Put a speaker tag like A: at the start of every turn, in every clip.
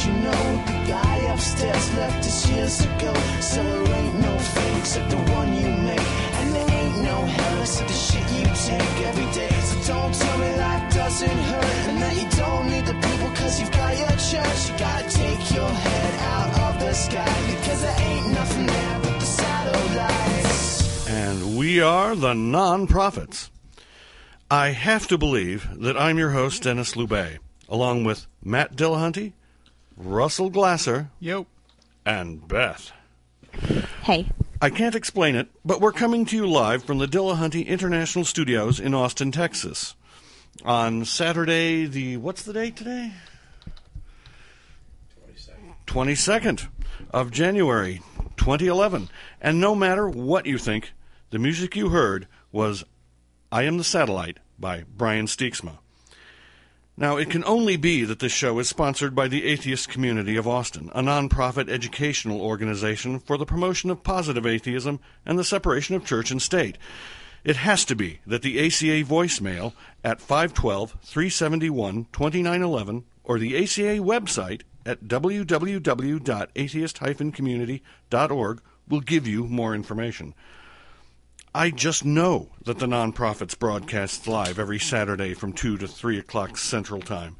A: you know the guy upstairs left us years ago. So there ain't no fate except the one you make, and there ain't no hell except the shit you take every day. So don't tell me life doesn't hurt and that you don't need the people cause you've got your church. You gotta take your head out of the sky because there ain't nothing there but the satellites.
B: And we are the Non-Prophets. I have to believe that I'm your host, Dennis Loubet, along with Matt Dillahunty, Russell Glasser,
C: Yo,
B: and Beth.
D: Hey.
B: I can't explain it, but we're coming to you live from the Dillahunty International Studios in Austin, Texas. On Saturday, what's the date today? 22nd of January, 2011. And no matter what you think, the music you heard was I Am the Satellite by Brian Steeksma. Now, it can only be that this show is sponsored by the Atheist Community of Austin, a nonprofit educational organization for the promotion of positive atheism and the separation of church and state. It has to be that the ACA voicemail at 512-371-2911 or the ACA website at www.atheist-community.org will give you more information. I just know that the Non-Prophets broadcasts live every Saturday from 2 to 3 o'clock Central Time,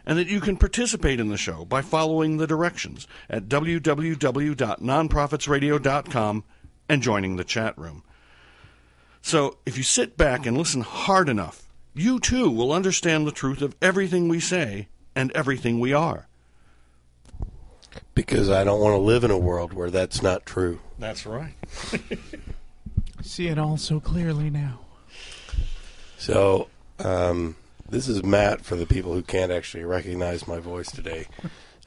B: and that you can participate in the show by following the directions at www.nonprofitsradio.com and joining the chat room. So if you sit back and listen hard enough, you too will understand the truth of everything we say and everything we are.
E: Because I don't want to live in a world where that's not true.
B: That's right.
C: see it all so clearly now.
E: So, this is Matt for the people who can't actually recognize my voice today.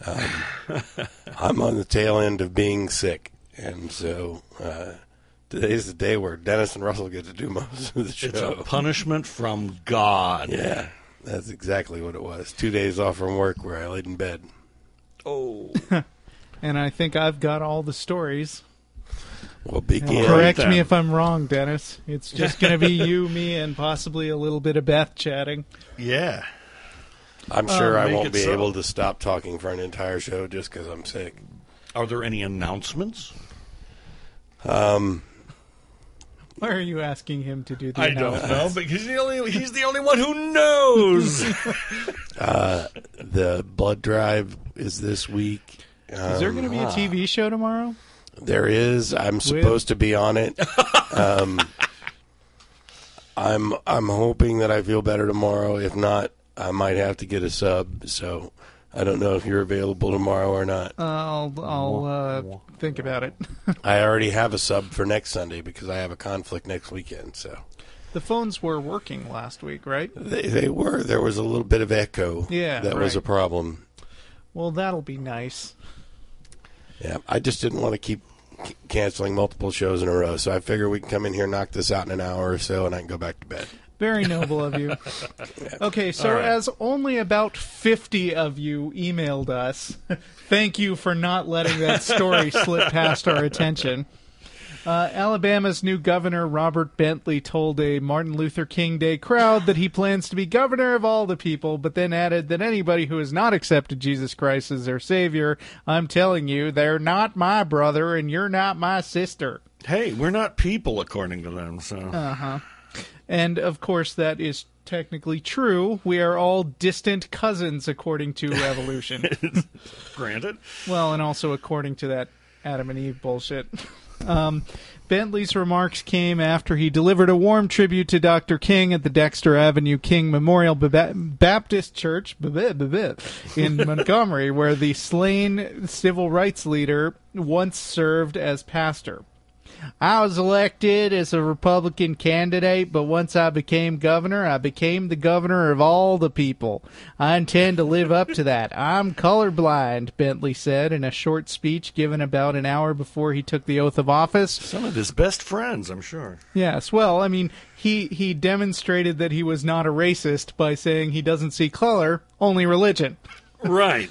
E: I'm on the tail end of being sick, and so today's the day where Dennis and Russell get to do most of the show.
B: It's a punishment from God.
E: Yeah, that's exactly what it was. 2 days off from work where I laid in bed.
B: Oh.
C: And I think I've got all the stories.
E: Well, begin.
C: Correct me if I'm wrong, Dennis. It's just going to be you, me, and possibly a little bit of Beth chatting.
B: Yeah.
E: I'm sure I
B: make
E: won't
B: it
E: be
B: so.
E: able to stop talking for an entire show just because I'm sick.
B: Are there any announcements?
C: Why are you asking him to do the
B: I don't
C: announcements?
B: know, because he's the only one who knows.
E: The blood drive is this week.
C: Is there going to be a TV show tomorrow?
E: There is. I'm supposed to be on it. I'm hoping that I feel better tomorrow. If not, I might have to get a sub. So I don't know if you're available tomorrow or not.
C: I'll think about it.
E: I already have a sub for next Sunday because I have a conflict next weekend. So
C: The phones were working last week, right?
E: they were. There was a little bit of echo.
C: Yeah,
E: that was a problem.
C: Well, that'll be nice.
E: Yeah, I just didn't want to keep canceling multiple shows in a row, so I figure we can come in here, knock this out in an hour or so, and I can go back to bed.
C: Very noble of you. Okay, so
B: right.
C: as only about 50 of you emailed us, thank you for not letting that story slip past our attention. Alabama's new governor, Robert Bentley, told a Martin Luther King Day crowd that he plans to be governor of all the people, but then added that anybody who has not accepted Jesus Christ as their savior, I'm telling you, they're not my brother and you're not my sister.
B: Hey, we're not people, according to them, so...
C: And, of course, that is technically true. We are all distant cousins, according to evolution.
B: Granted.
C: Well, and also according to that Adam and Eve bullshit. Bentley's remarks came after he delivered a warm tribute to Dr. King at the Dexter Avenue King Memorial Baptist Church in Montgomery, where the slain civil rights leader once served as pastor. I was elected as a Republican candidate, but once I became governor, I became the governor of all the people. I intend to live up to that. I'm colorblind, Bentley said in a short speech given about an hour before he took the oath of office.
B: Some of his best friends, I'm sure.
C: Yes, well, I mean, he demonstrated that he was not a racist by saying he doesn't see color, only religion.
B: Right.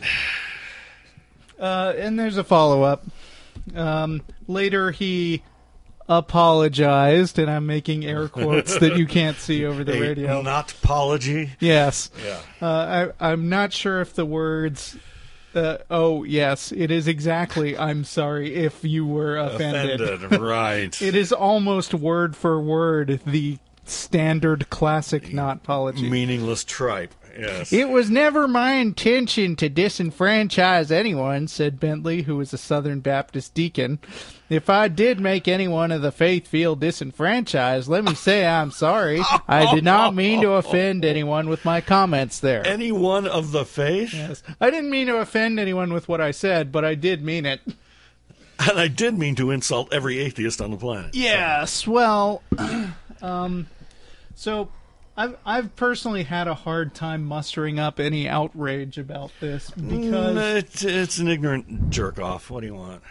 C: And there's a follow-up. Later he apologized, and I'm making air quotes that you can't see over the radio.
B: Not apology.
C: Yes.
B: Yeah.
C: I'm not sure if the words Oh, yes, it is exactly, I'm sorry if you were offended.
B: Right.
C: It is almost word for word the standard classic not-pology.
B: Meaningless tripe, yes.
C: It was never my intention to disenfranchise anyone, said Bentley, who was a Southern Baptist deacon. If I did make anyone of the faith feel disenfranchised, let me say I'm sorry. I did not mean to offend anyone with my comments there.
B: Anyone of the faith?
C: Yes. I didn't mean to offend anyone with what I said, but I did mean it.
B: And I did mean to insult every atheist on the planet.
C: Yes, well, so I've personally had a hard time mustering up any outrage about this because
B: It's an ignorant jerk-off. What do you want?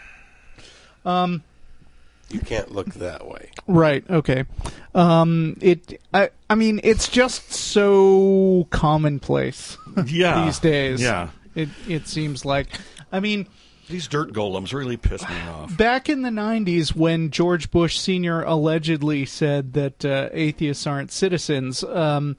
E: You can't look that way.
C: Right, okay. I mean, it's just so commonplace
B: Yeah.
C: these days.
B: Yeah.
C: It seems like. I mean,
B: These dirt golems really piss me off.
C: back in the 90s when George Bush Sr. allegedly said that atheists aren't citizens, that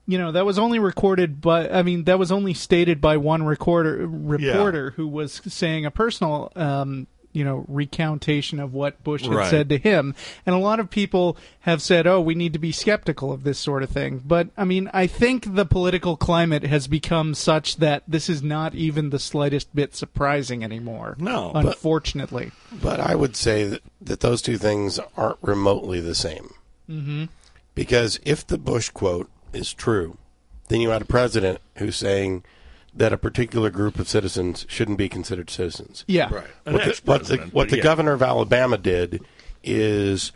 C: was only that was only stated by one reporter who was saying a personal recountation of what Bush had
B: Right.
C: said to him. And a lot of people have said, oh, we need to be skeptical of this sort of thing. But, I mean, I think the political climate has become such that this is not even the slightest bit surprising anymore.
B: No.
C: Unfortunately.
E: But I would say that those two things aren't remotely the same. Mm-hmm. Because if the Bush quote is true, then you had a president who's saying that a particular group of citizens shouldn't be considered citizens.
C: Yeah.
B: Right.
E: What the governor of Alabama did is,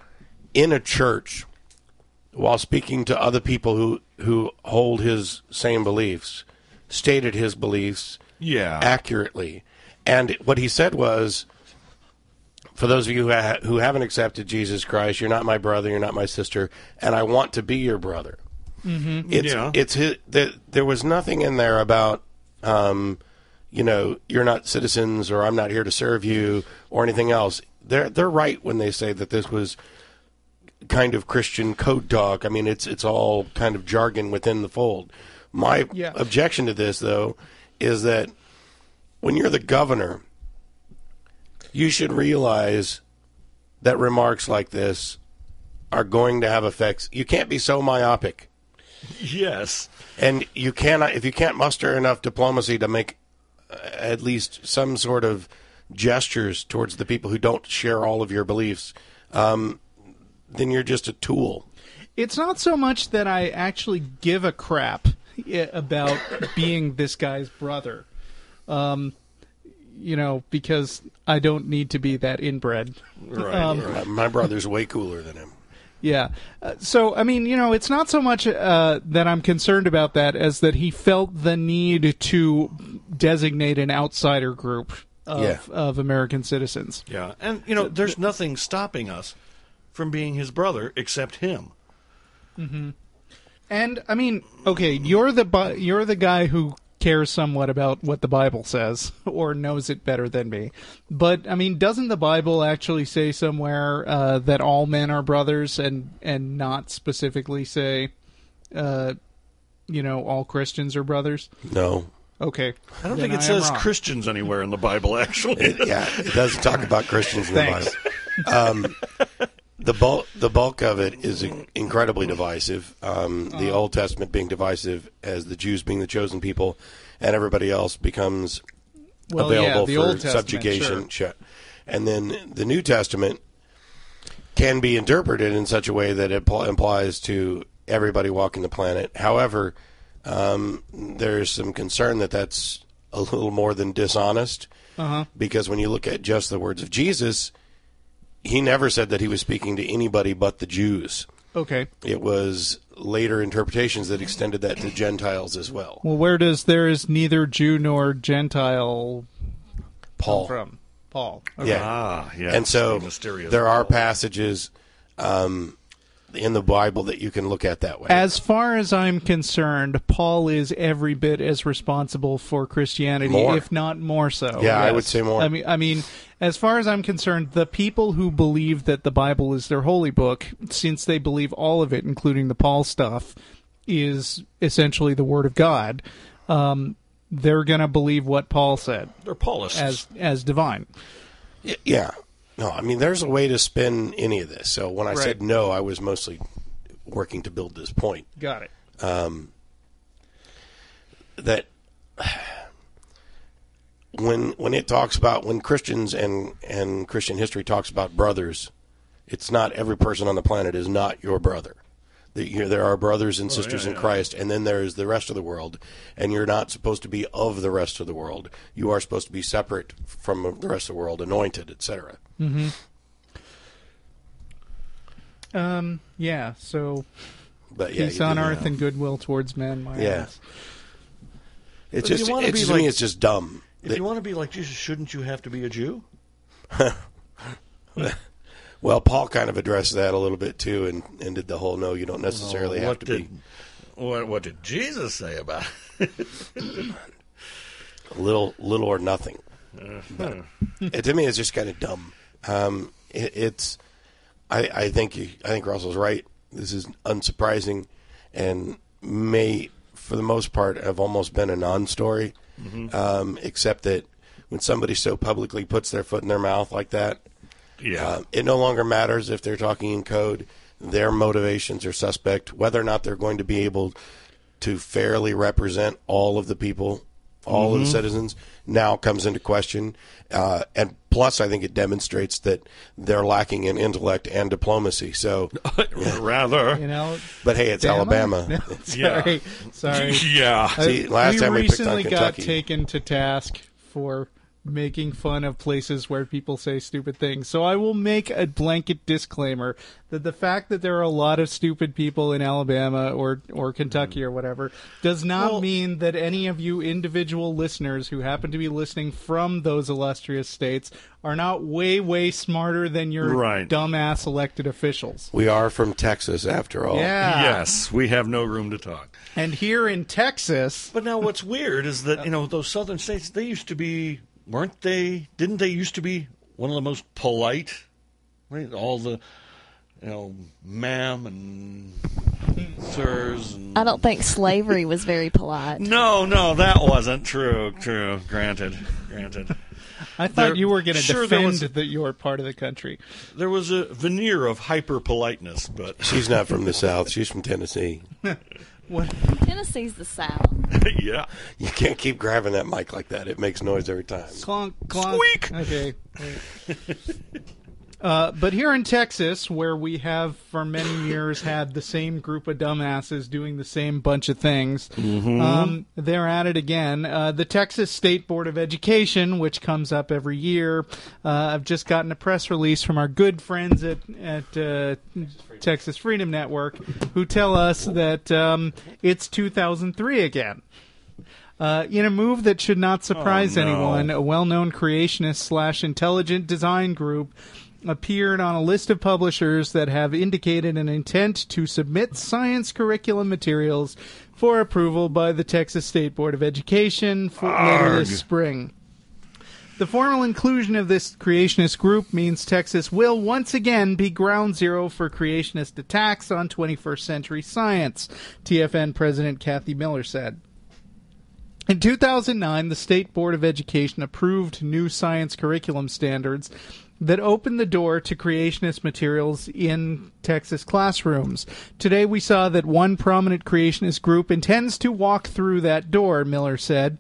E: in a church, while speaking to other people who hold his same beliefs, stated his beliefs accurately. And what he said was, for those of you who haven't accepted Jesus Christ, you're not my brother, you're not my sister, and I want to be your brother. Mm-hmm. There was nothing in there about, you're not citizens, or I'm not here to serve you, or anything else. They're right when they say that this was kind of Christian code talk. I mean, it's all kind of jargon within the fold. My objection to this, though, is that when you're the governor, you should realize that remarks like this are going to have effects. You can't be so myopic.
B: Yes.
E: And you cannot, if you can't muster enough diplomacy to make at least some sort of gestures towards the people who don't share all of your beliefs, then you're just a tool.
C: It's not so much that I actually give a crap about being this guy's brother, because I don't need to be that inbred.
E: Right. My brother's way cooler than him.
C: Yeah. So, I mean, it's not so much that I'm concerned about that as that he felt the need to designate an outsider group of American citizens.
B: Yeah. And, there's nothing stopping us from being his brother except him.
C: Mm-hmm. And, I mean, okay, you're the guy who cares somewhat about what the Bible says, or knows it better than me. But, I mean, doesn't the Bible actually say somewhere that all men are brothers and not specifically say, all Christians are brothers?
E: No.
C: Okay.
B: I don't think it says Christians anywhere in the Bible, actually.
E: It doesn't talk about Christians in the Bible. The bulk of it is incredibly divisive. The Old Testament being divisive, as the Jews being the chosen people, and everybody else becomes available for subjugation.
C: Sure.
E: And then the New Testament can be interpreted in such a way that it implies to everybody walking the planet. However, there's some concern that that's a little more than dishonest, because when you look at just the words of Jesus, he never said that he was speaking to anybody but the Jews.
C: Okay.
E: It was later interpretations that extended that to Gentiles as well.
C: Well, where does there is neither Jew nor Gentile
E: Paul.
C: come from? Paul. Okay.
E: Yeah.
B: Yeah.
E: And so there are passages in the Bible that you can look at that way.
C: As far as I'm concerned, Paul is every bit as responsible for Christianity, if not more so.
E: Yeah, yes. I would say more.
C: I mean, as far as I'm concerned, the people who believe that the Bible is their holy book, since they believe all of it, including the Paul stuff, is essentially the Word of God, they're going to believe what Paul said
B: They're Paulists.
C: as divine.
E: Yeah. No, I mean, there's a way to spin any of this. So when I said no, I was mostly working to build this point.
C: Got it.
E: That when it talks about, when Christians and Christian history talks about brothers, it's not every person on the planet is not your brother. There are brothers and sisters in Christ, and then there's the rest of the world, and you're not supposed to be of the rest of the world. You are supposed to be separate from the rest of the world, anointed, etc.
C: Mm-hmm. Yeah, so
E: But yeah,
C: peace on earth and goodwill towards men. My ass.
E: It's
B: But if
E: just,
B: you wanna
E: it's,
B: be
E: to
B: like-
E: me, it's just dumb.
B: If you want to be like Jesus, shouldn't you have to be a Jew?
E: Well, Paul kind of addressed that a little bit too, and did the whole no, you don't necessarily have to be.
B: What did Jesus say about it?
E: Little or nothing. But to me, it's just kind of dumb. I think Russell's right. This is unsurprising, and may, for the most part, have almost been a non-story. Except that when somebody so publicly puts their foot in their mouth like that, it no longer matters if they're talking in code. Their motivations are suspect. Whether or not they're going to be able to fairly represent all of the people, all of the citizens, now comes into question. And plus, I think it demonstrates that they're lacking in intellect and diplomacy. So,
B: rather,
E: but hey, it's Alabama.
C: No, sorry.
B: Yeah.
E: See, last time we picked on
C: recently got
E: Kentucky.
C: taken to task for making fun of places where people say stupid things. So I will make a blanket disclaimer that the fact that there are a lot of stupid people in Alabama or Kentucky or whatever does not mean that any of you individual listeners who happen to be listening from those illustrious states are not way, way smarter than your dumbass elected officials.
E: We are from Texas, after all.
C: Yeah.
B: Yes, we have no room to talk.
C: And here in Texas...
B: But now what's weird is that, those southern states, they used to be... Didn't they used to be one of the most polite? Right? All the, ma'am and sirs. And...
D: I don't think slavery was very polite.
B: No, that wasn't true. Granted.
C: I thought you were going to defend your part of the country.
B: There was a veneer of hyper politeness, but
E: She's not from the South. She's from Tennessee.
C: What?
D: Tennessee's the South.
B: yeah.
E: You can't keep grabbing that mic like that. It makes noise every time.
C: Clonk, clonk.
B: Squeak!
C: Okay. But here in Texas, where we have for many years had the same group of dumbasses doing the same bunch of things, they're at it again. The Texas State Board of Education, which comes up every year, I've just gotten a press release from our good friends at Texas Freedom Network, who tell us that it's 2003 again. In a move that should not surprise anyone, a well-known creationist/intelligent design group appeared on a list of publishers that have indicated an intent to submit science curriculum materials for approval by the Texas State Board of Education later this spring. The formal inclusion of this creationist group means Texas will once again be ground zero for creationist attacks on 21st century science, TFN President Kathy Miller said. In 2009, the State Board of Education approved new science curriculum standards that opened the door to creationist materials in Texas classrooms. Today we saw that one prominent creationist group intends to walk through that door, Miller said.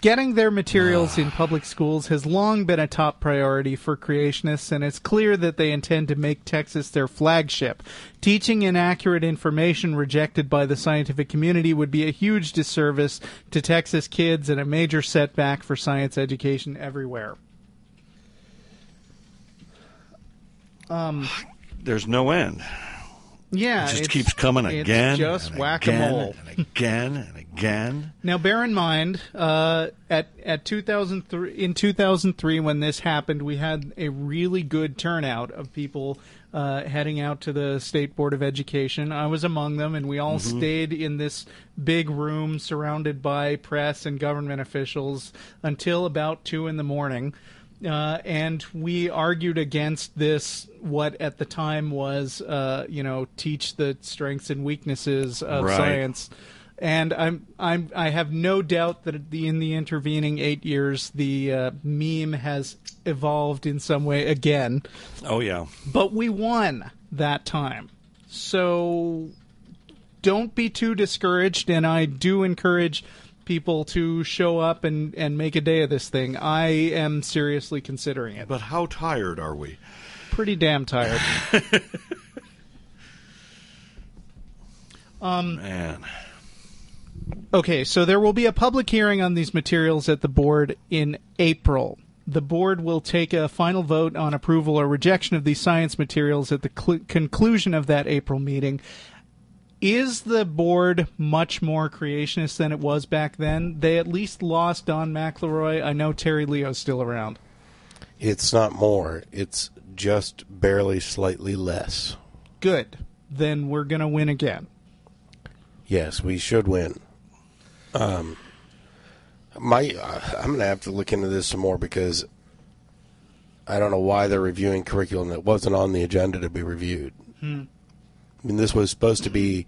C: Getting their materials in public schools has long been a top priority for creationists, and it's clear that they intend to make Texas their flagship. Teaching inaccurate information rejected by the scientific community would be a huge disservice to Texas kids and a major setback for science education everywhere.
B: There's no end.
C: Yeah,
B: It just keeps coming again.
C: It's just
B: and
C: whack-a-mole.
B: Again and again and again.
C: Now, bear in mind, in 2003, when this happened, we had a really good turnout of people heading out to the State Board of Education. I was among them, and we all stayed in this big room surrounded by press and government officials until about 2 in the morning. And we argued against this, what at the time was, teach the strengths and weaknesses of science And I have no doubt that in the intervening 8 years, the meme has evolved in some way again.
B: Oh, yeah.
C: But we won that time. So don't be too discouraged, and I do encourage people to show up and make a day of this thing. I am seriously considering it.
B: But how tired are we?
C: Pretty damn tired.
B: Man.
C: Okay, so there will be a public hearing on these materials at the board in April. The board will take a final vote on approval or rejection of these science materials at the conclusion of that April meeting. Is the board much more creationist than it was back then? They at least lost Don McElroy. I know Terry Leo's still around.
E: It's not more. It's just barely slightly less.
C: Good. Then we're going to win again.
E: Yes, we should win. I'm going to have to look into this some more because I don't know why they're reviewing curriculum that wasn't on the agenda to be reviewed. I mean, this was supposed to be,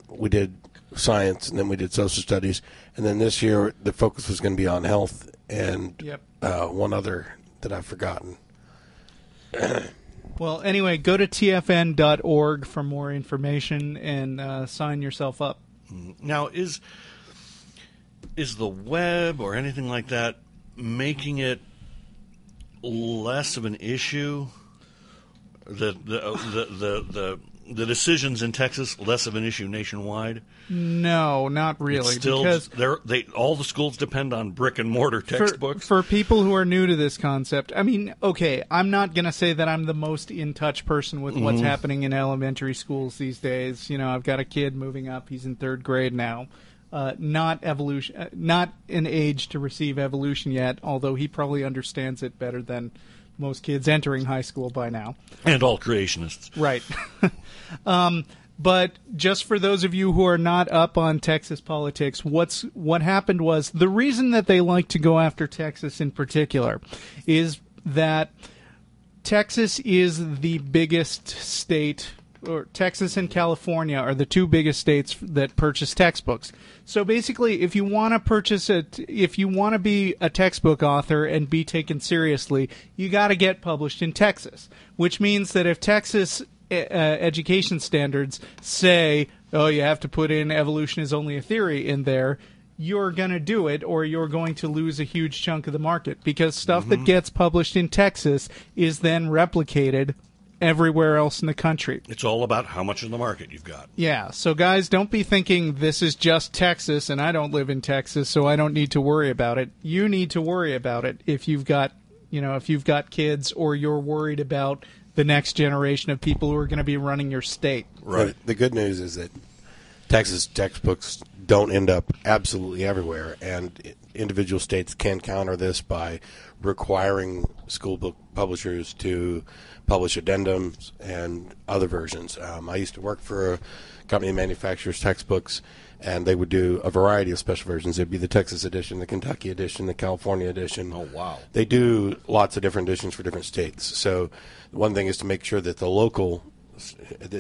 E: we did science and then we did social studies, and then this year the focus was going to be on health and one other that I've forgotten.
C: Well, anyway, go to tfn.org for more information and sign yourself up.
B: Now, is the web or anything like that making it less of an issue? The decisions in Texas less of an issue nationwide?
C: No, not really.
B: It's still,
C: because
B: all the schools depend on brick and mortar textbooks.
C: For people who are new to this concept, I mean, okay, I'm not going to say that I'm the most in touch person with what's happening in elementary schools these days. You know, I've got a kid moving up; he's in 3rd grade now. Not evolution, not an age to receive evolution yet. Although he probably understands it better than most kids entering high school by now.
B: And all creationists.
C: Right. But just for those of you who are not up on Texas politics, what happened was the reason that they like to go after Texas in particular is that Texas is the biggest state, or Texas and California are the 2 biggest states that purchase textbooks. So basically, if you want to be a textbook author and be taken seriously, you got to get published in Texas, which means that if Texas education standards say, oh, you have to put in evolution is only a theory in there, you're going to do it, or you're going to lose a huge chunk of the market, because stuff that gets published in Texas is then replicated everywhere else in the country.
B: It's all about how much of the market you've got.
C: Yeah, so guys, don't be thinking this is just Texas and I don't live in Texas, so I don't need to worry about it. You need to worry about it if you've got kids, or you're worried about the next generation of people who are going to be running your state.
E: Right. The good news is that Texas textbooks don't end up absolutely everywhere, and individual states can counter this by requiring school book publishers to publish addendums and other versions. I used to work for a company that manufactures textbooks, and they would do a variety of special versions. It'd be the Texas edition, the Kentucky edition, the California edition.
B: Oh, wow.
E: They do lots of different editions for different states. So one thing is to make sure that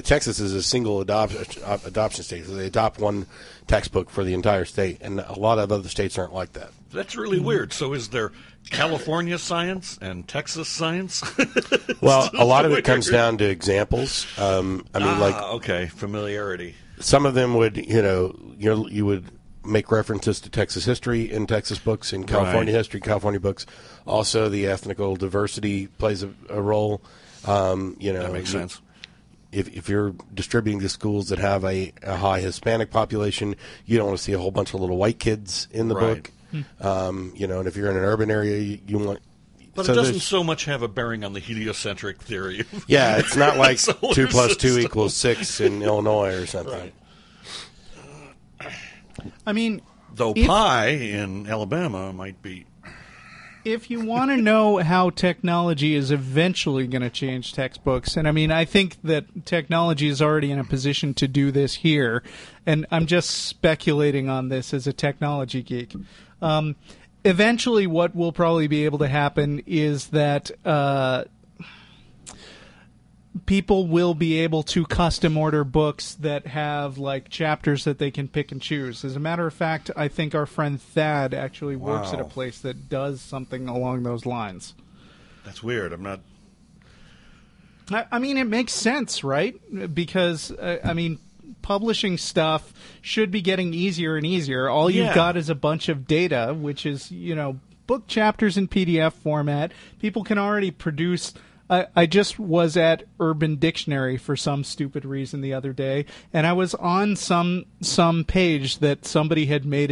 E: Texas is a single adoption state, so they adopt one textbook for the entire state, and a lot of other states aren't like that.
B: That's really weird. So is there California science and Texas science?
E: Well, a lot of it comes down to examples.
B: Familiarity.
E: Some of them would, you would make references to Texas history in Texas books, in California history, California books. Also, the ethnical diversity plays a role.
B: That makes sense.
E: If you're distributing to schools that have a high Hispanic population, you don't want to see a whole bunch of little white kids in the book. And if you're in an urban area, you want.
B: But it doesn't so much have a bearing on the heliocentric theory.
E: Yeah, it's not like 2 + 2 = 6 in Illinois or something.
B: Right.
C: I mean,
B: though pi in Alabama might be.
C: If you want to know how technology is eventually going to change textbooks, and I mean, I think that technology is already in a position to do this here, and I'm just speculating on this as a technology geek. Eventually, what will probably be able to happen is that people will be able to custom order books that have like chapters that they can pick and choose. As a matter of fact, I think our friend Thad actually works at a
B: Wow.
C: place that does something along those lines.
B: That's weird. I'm not.
C: I mean, it makes sense, right? Because, I mean, publishing stuff should be getting easier and easier. All you've
B: Yeah.
C: got is a bunch of data, which is, book chapters in PDF format. People can already produce. I just was at Urban Dictionary for some stupid reason the other day, and I was on some page that somebody had made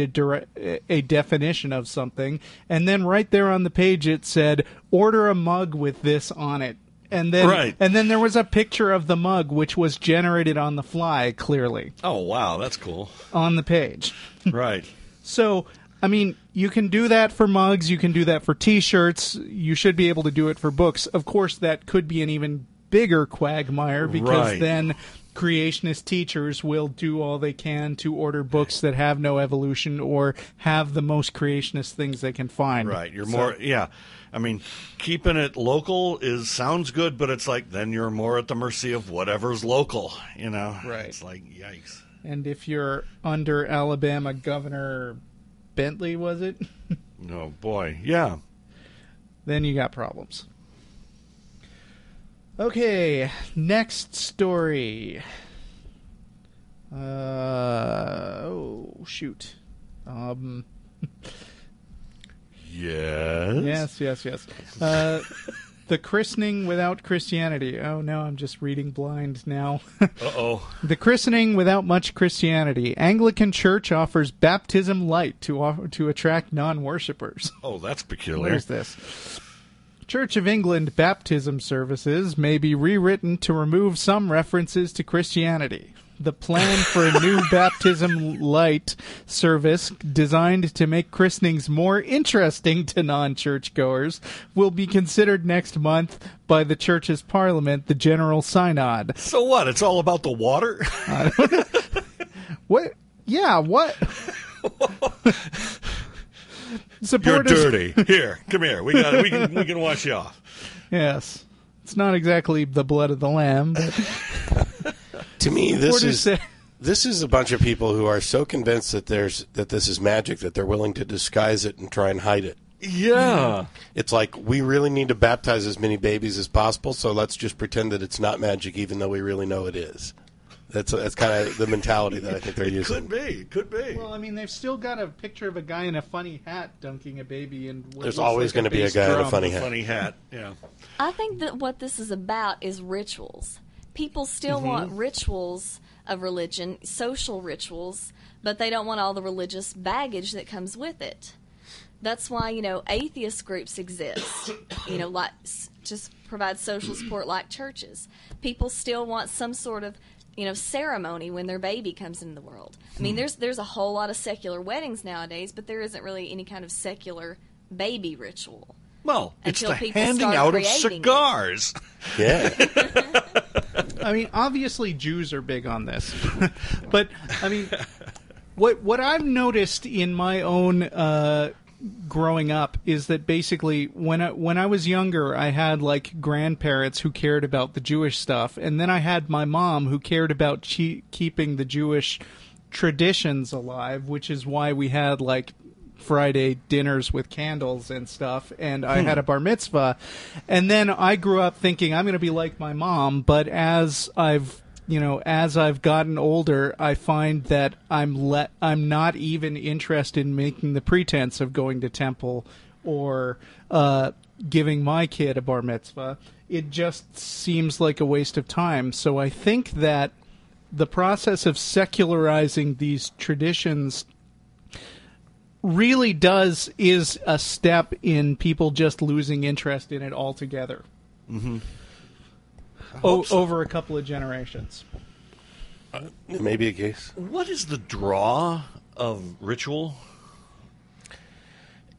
C: a definition of something, and then right there on the page it said, order a mug with this on it. And then,
B: Right.
C: and then there was a picture of the mug, which was generated on the fly, clearly,
B: Oh, wow. That's cool.
C: on the page.
B: Right.
C: So, I mean, you can do that for mugs, you can do that for T-shirts, you should be able to do it for books. Of course, that could be an even bigger quagmire, because
B: Right.
C: then creationist teachers will do all they can to order books that have no evolution or have the most creationist things they can find.
B: Right. You're
C: So-
B: more. Yeah. I mean, keeping it local sounds good, but it's like then you're more at the mercy of whatever's local.
C: Right.
B: It's like yikes.
C: And if you're under Alabama Governor Bentley, was it?
B: Oh boy. Yeah.
C: Then you got problems. Okay, next story. Oh, shoot.
B: Yes.
C: Yes. The Christening Without Christianity. Oh, no, I'm just reading blind now.
B: Uh-oh.
C: The Christening Without Much Christianity. Anglican Church offers baptism light to attract non-worshippers.
B: Oh, that's peculiar.
C: Where's this? Church of England baptism services may be rewritten to remove some references to Christianity. The plan for a new baptism light service designed to make christenings more interesting to non-churchgoers will be considered next month by the church's parliament, the General Synod.
B: So what? It's all about the water?
C: What? Yeah, what?
B: You're
C: Supporters-
B: dirty. Here, come here. We can wash you off.
C: Yes. It's not exactly the blood of the lamb, but
E: To me, this
C: supporters say-
E: is a bunch of people who are so convinced that this is magic that they're willing to disguise it and try and hide it.
B: Yeah.
E: It's like, we really need to baptize as many babies as possible, so let's just pretend that it's not magic, even though we really know it is. That's kind of the mentality that I think they're using.
B: Could be.
C: Well, I mean, they've still got a picture of a guy in a funny hat dunking a baby in what
E: There's
C: looks
E: always
C: like
E: going to be a
C: bass
E: guy in a
C: drum.
E: funny hat.
B: Funny hat. Yeah.
D: I think that what this is about is rituals. People still want rituals of religion, social rituals, but they don't want all the religious baggage that comes with it. That's why, atheist groups exist, like just provide social support like churches. People still want some sort of, ceremony when their baby comes into the world. I mean, there's a whole lot of secular weddings nowadays, but there isn't really any kind of secular baby ritual.
B: Well, it's
D: Until
B: the
D: people
B: handing
D: start
B: out of
D: creating it.
B: cigars.
E: Yeah.
C: I mean, obviously Jews are big on this, but I mean, what I've noticed in my own growing up is that basically when I was younger, I had like grandparents who cared about the Jewish stuff, and then I had my mom who cared about keeping the Jewish traditions alive, which is why we had like Friday dinners with candles and stuff, and I had a bar mitzvah, and then I grew up thinking I'm going to be like my mom, but as I've gotten older, I find that I'm not even interested in making the pretense of going to temple or giving my kid a bar mitzvah. It just seems like a waste of time. So I think that the process of secularizing these traditions really is a step in people just losing interest in it altogether. Mm-hmm. Over a couple of generations.
E: Maybe a case.
B: What is the draw of ritual?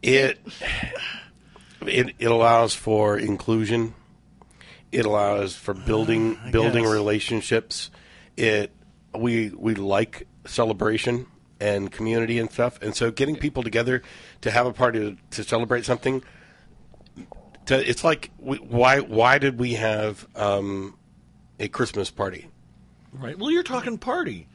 E: It allows for inclusion. It allows for building
B: guess.
E: relationships. We like celebration and community and stuff, and so getting people together to have a party to celebrate something. It's like why did we have a Christmas party.
B: Right. Well, you're talking party.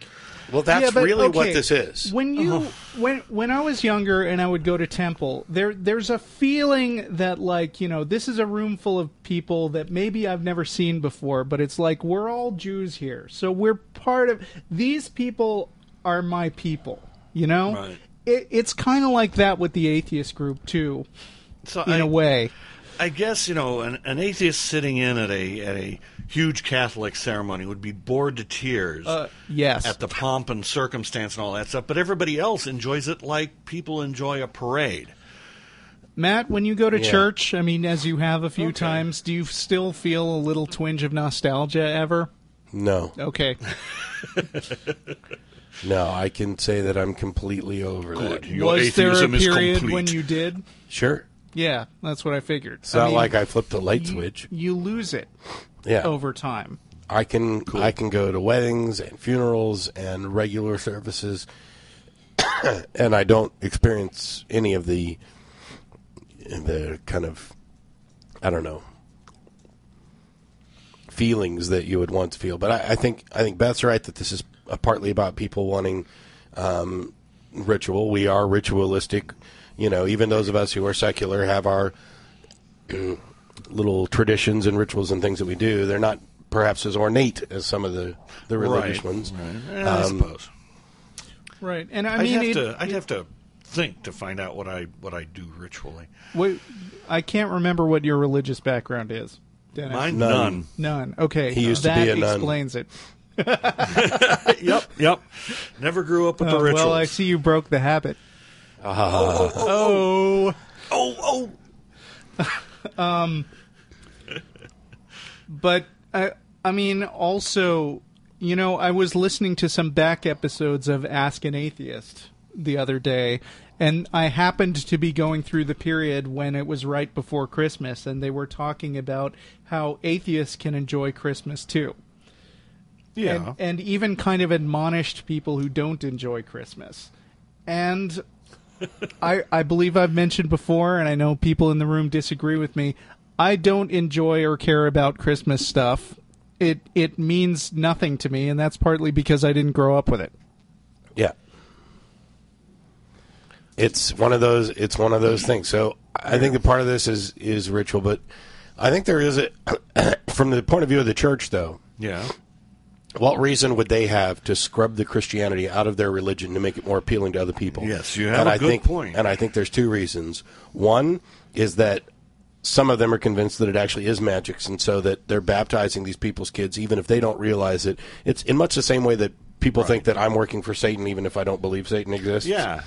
E: Well, that's
C: Yeah, but,
E: really what
C: okay,
E: this is.
C: When you when I was younger and I would go to temple, there's a feeling that, like, you know, this is a room full of people that maybe I've never seen before, but it's like we're all Jews here, so we're part of these people are my people, you know.
B: Right.
C: It's kind of like that with the atheist group too,
B: So
C: in a way.
B: I guess, you know, an atheist sitting in at a huge Catholic ceremony would be bored to tears
C: Yes.
B: at the pomp and circumstance and all that stuff, but everybody else enjoys it like people enjoy a parade.
C: Matt, when you go to
E: Yeah.
C: church, I mean, as you have a few
B: Okay.
C: times, do you still feel a little twinge of nostalgia ever?
E: No.
C: Okay.
E: No, I can say that I'm completely over
B: Good.
E: that.
B: Your
C: Was there a
B: atheism is
C: period
B: complete.
C: when you did?
E: Sure.
C: Yeah, that's what I figured.
E: It's not like I flipped a light switch.
C: You lose it
E: Yeah.
C: over time.
E: I can go to weddings and funerals and regular services, and I don't experience any of the kind of, I don't know, feelings that you would once feel. But I think Beth's right that this is partly about people wanting ritual. We are ritualistic. You know, even those of us who are secular have our little traditions and rituals and things that we do. They're not perhaps as ornate as some of the religious ones.
B: Right. I suppose.
C: Right. And I
B: I'd
C: mean,
B: have to think to find out what I do ritually.
C: I can't remember what your religious background is, Dennis.
B: Mine,
E: None.
C: None. Okay.
E: He used to
C: that
E: be a nun.
C: explains it.
B: Yep. Never grew up with the rituals.
C: Well, I see you broke the habit. Oh. But I mean, also, you know, I was listening to some back episodes of Ask an Atheist the other day, and I happened to be going through the period when it was right before Christmas, and they were talking about how atheists can enjoy Christmas too.
B: Yeah.
C: And even kind of admonished people who don't enjoy Christmas. And I believe I've mentioned before, and I know people in the room disagree with me, I don't enjoy or care about Christmas stuff. It means nothing to me, and that's partly because I didn't grow up with it.
E: Yeah. It's one of those things. So I think that part of this is ritual, but I think there is from the point of view of the church, though.
B: Yeah.
E: What reason would they have to scrub the Christianity out of their religion to make it more appealing to other people?
B: Yes, you have a good point.
E: And I think there's two reasons. One is that some of them are convinced that it actually is magic, and so that they're baptizing these people's kids even if they don't realize it. It's in much the same way that people think that I'm working for Satan even if I don't believe Satan exists.
B: Yeah.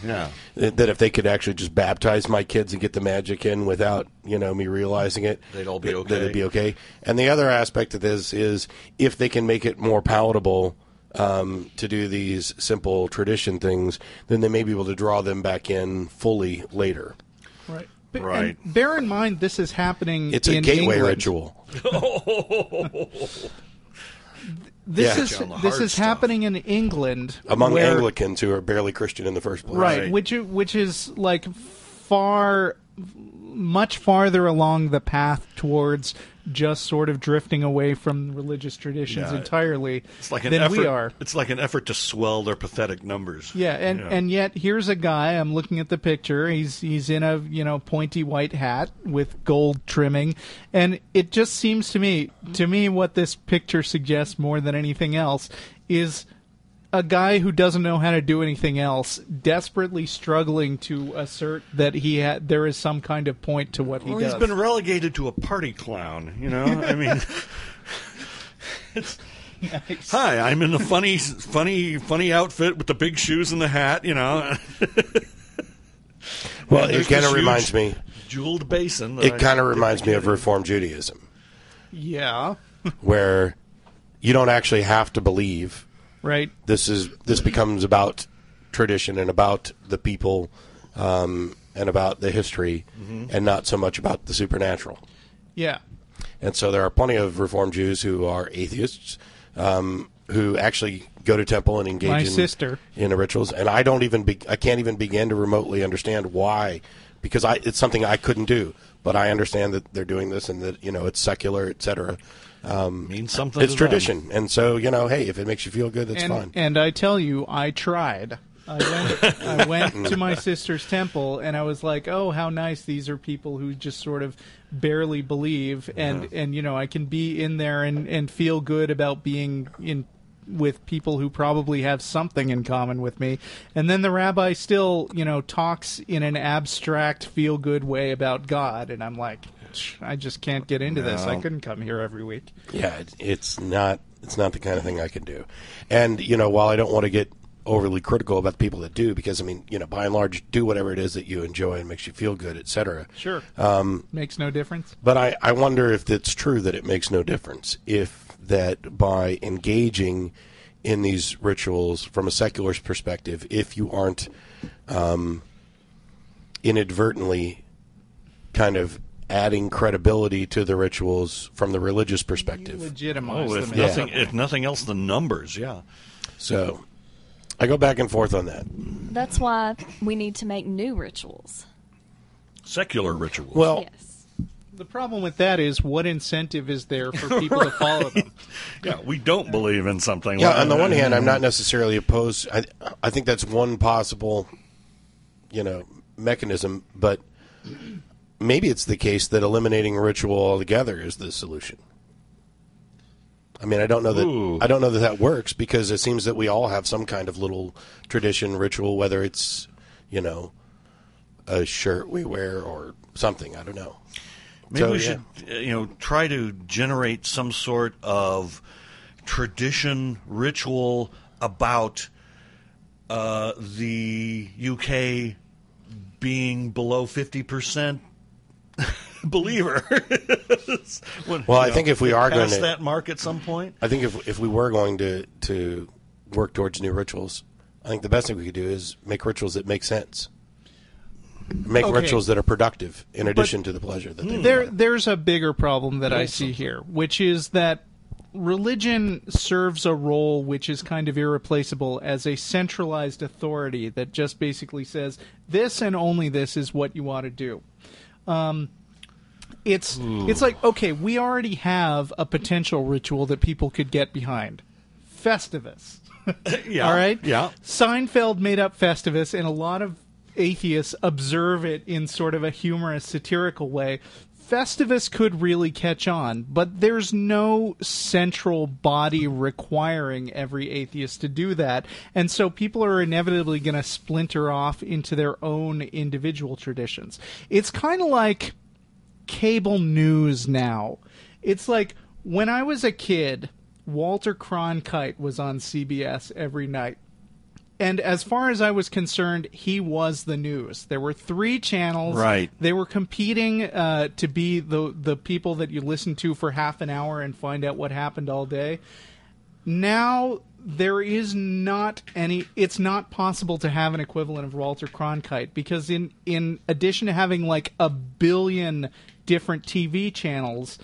E: That if they could actually just baptize my kids and get the magic in without, me realizing it,
B: They'd all be okay.
E: That it'd be okay. And the other aspect of this is if they can make it more palatable to do these simple tradition things, then they may be able to draw them back in fully later.
C: Right.
B: Right.
C: And bear in mind, this is happening
E: It's a
C: in
E: gateway
C: England.
E: ritual.
C: This
E: Yeah.
C: is
B: On the
C: this
B: hard
C: is
B: stuff.
C: happening in England
E: Among
C: where-
E: Anglicans who are barely Christian in the first place.
C: right? Which is like much farther along the path towards just sort of drifting away from religious traditions
B: Yeah.
C: entirely
B: It's like an
C: than
B: effort.
C: we are.
B: It's like an effort to swell their pathetic numbers.
C: Yeah, and yet here's a guy. I'm looking at the picture. He's in a pointy white hat with gold trimming, and it just seems to me what this picture suggests more than anything else is a guy who doesn't know how to do anything else, desperately struggling to assert that there is some kind of point to what he does.
B: He's been relegated to a party clown. I mean, it's.
C: Nice.
B: Hi, I'm in the funny outfit with the big shoes and the hat.
E: Well,
B: And
E: it
B: there's
E: kind of
B: this
E: reminds
B: huge
E: me.
B: jeweled basin.
E: It kind of reminds me of Reform Judaism,
C: Yeah,
E: where you don't actually have to believe.
C: right.
E: This becomes about tradition and about the people and about the history, and not so much about the supernatural.
C: Yeah.
E: And so there are plenty of Reform Jews who are atheists who actually go to temple and engage
C: My sister.
E: in the rituals. And I can't even begin to remotely understand why because it's something I couldn't do. But I understand that they're doing this and that it's secular, etc.
B: Means something.
E: It's
B: to
E: tradition, and so hey, if it makes you feel good, that's fine.
C: And I tell you, I tried. I went to my sister's temple, and I was like, "Oh, how nice! These are people who just sort of barely believe, and I can be in there and feel good about being in with people who probably have something in common with me." And then the rabbi still, talks in an abstract, feel good way about God, and I'm like, I just can't get into this. I couldn't come here every week.
E: Yeah, it's not the kind of thing I can do. And while I don't want to get overly critical about the people that do, because by and large, do whatever it is that you enjoy and makes you feel good, etc.
C: Sure. Makes no difference.
E: But I wonder if it's true that it makes no difference, if that by engaging in these rituals from a secular perspective, if you aren't inadvertently kind of adding credibility to the rituals from the religious perspective.
C: Legitimize
B: if
C: them.
B: if nothing else, the numbers, yeah.
E: So I go back and forth on that.
D: That's why we need to make new rituals.
B: Secular rituals.
E: Well,
D: Yes.
C: The problem with that is, what incentive is there for people to follow them?
B: yeah, we don't believe in something.
E: yeah,
B: like
E: on the one hand, I'm not necessarily opposed. I think that's one possible, mechanism, but maybe it's the case that eliminating ritual altogether is the solution. I mean, I don't know that works, because it seems that we all have some kind of little tradition, ritual, whether it's, a shirt we wear or something. I don't know.
B: Maybe we should, try to generate some sort of tradition, ritual about the UK being below 50% believer.
E: I think if we are going to
B: that mark at some point,
E: I think if we were going to work towards new rituals, I think the best thing we could do is make rituals that make sense. Make rituals that are productive in addition to the pleasure that they
C: There's a bigger problem that I see here, which is that religion serves a role which is kind of irreplaceable as a centralized authority that just basically says this and only this is what you ought to do. It's like, okay, we already have a potential ritual that people could get behind. Festivus.
B: yeah,
C: All right?
B: yeah.
C: Seinfeld made up Festivus, and a lot of atheists observe it in sort of a humorous, satirical way. Festivus could really catch on, but there's no central body requiring every atheist to do that, and so people are inevitably going to splinter off into their own individual traditions. It's kind of like cable news now. It's like when I was a kid, Walter Cronkite was on CBS every night. And as far as I was concerned, he was the news. There were 3 channels.
B: Right.
C: They were competing to be the people that you listen to for half an hour and find out what happened all day. Now, there is not any... It's not possible to have an equivalent of Walter Cronkite, because in addition to having like 1 billion different TV channels,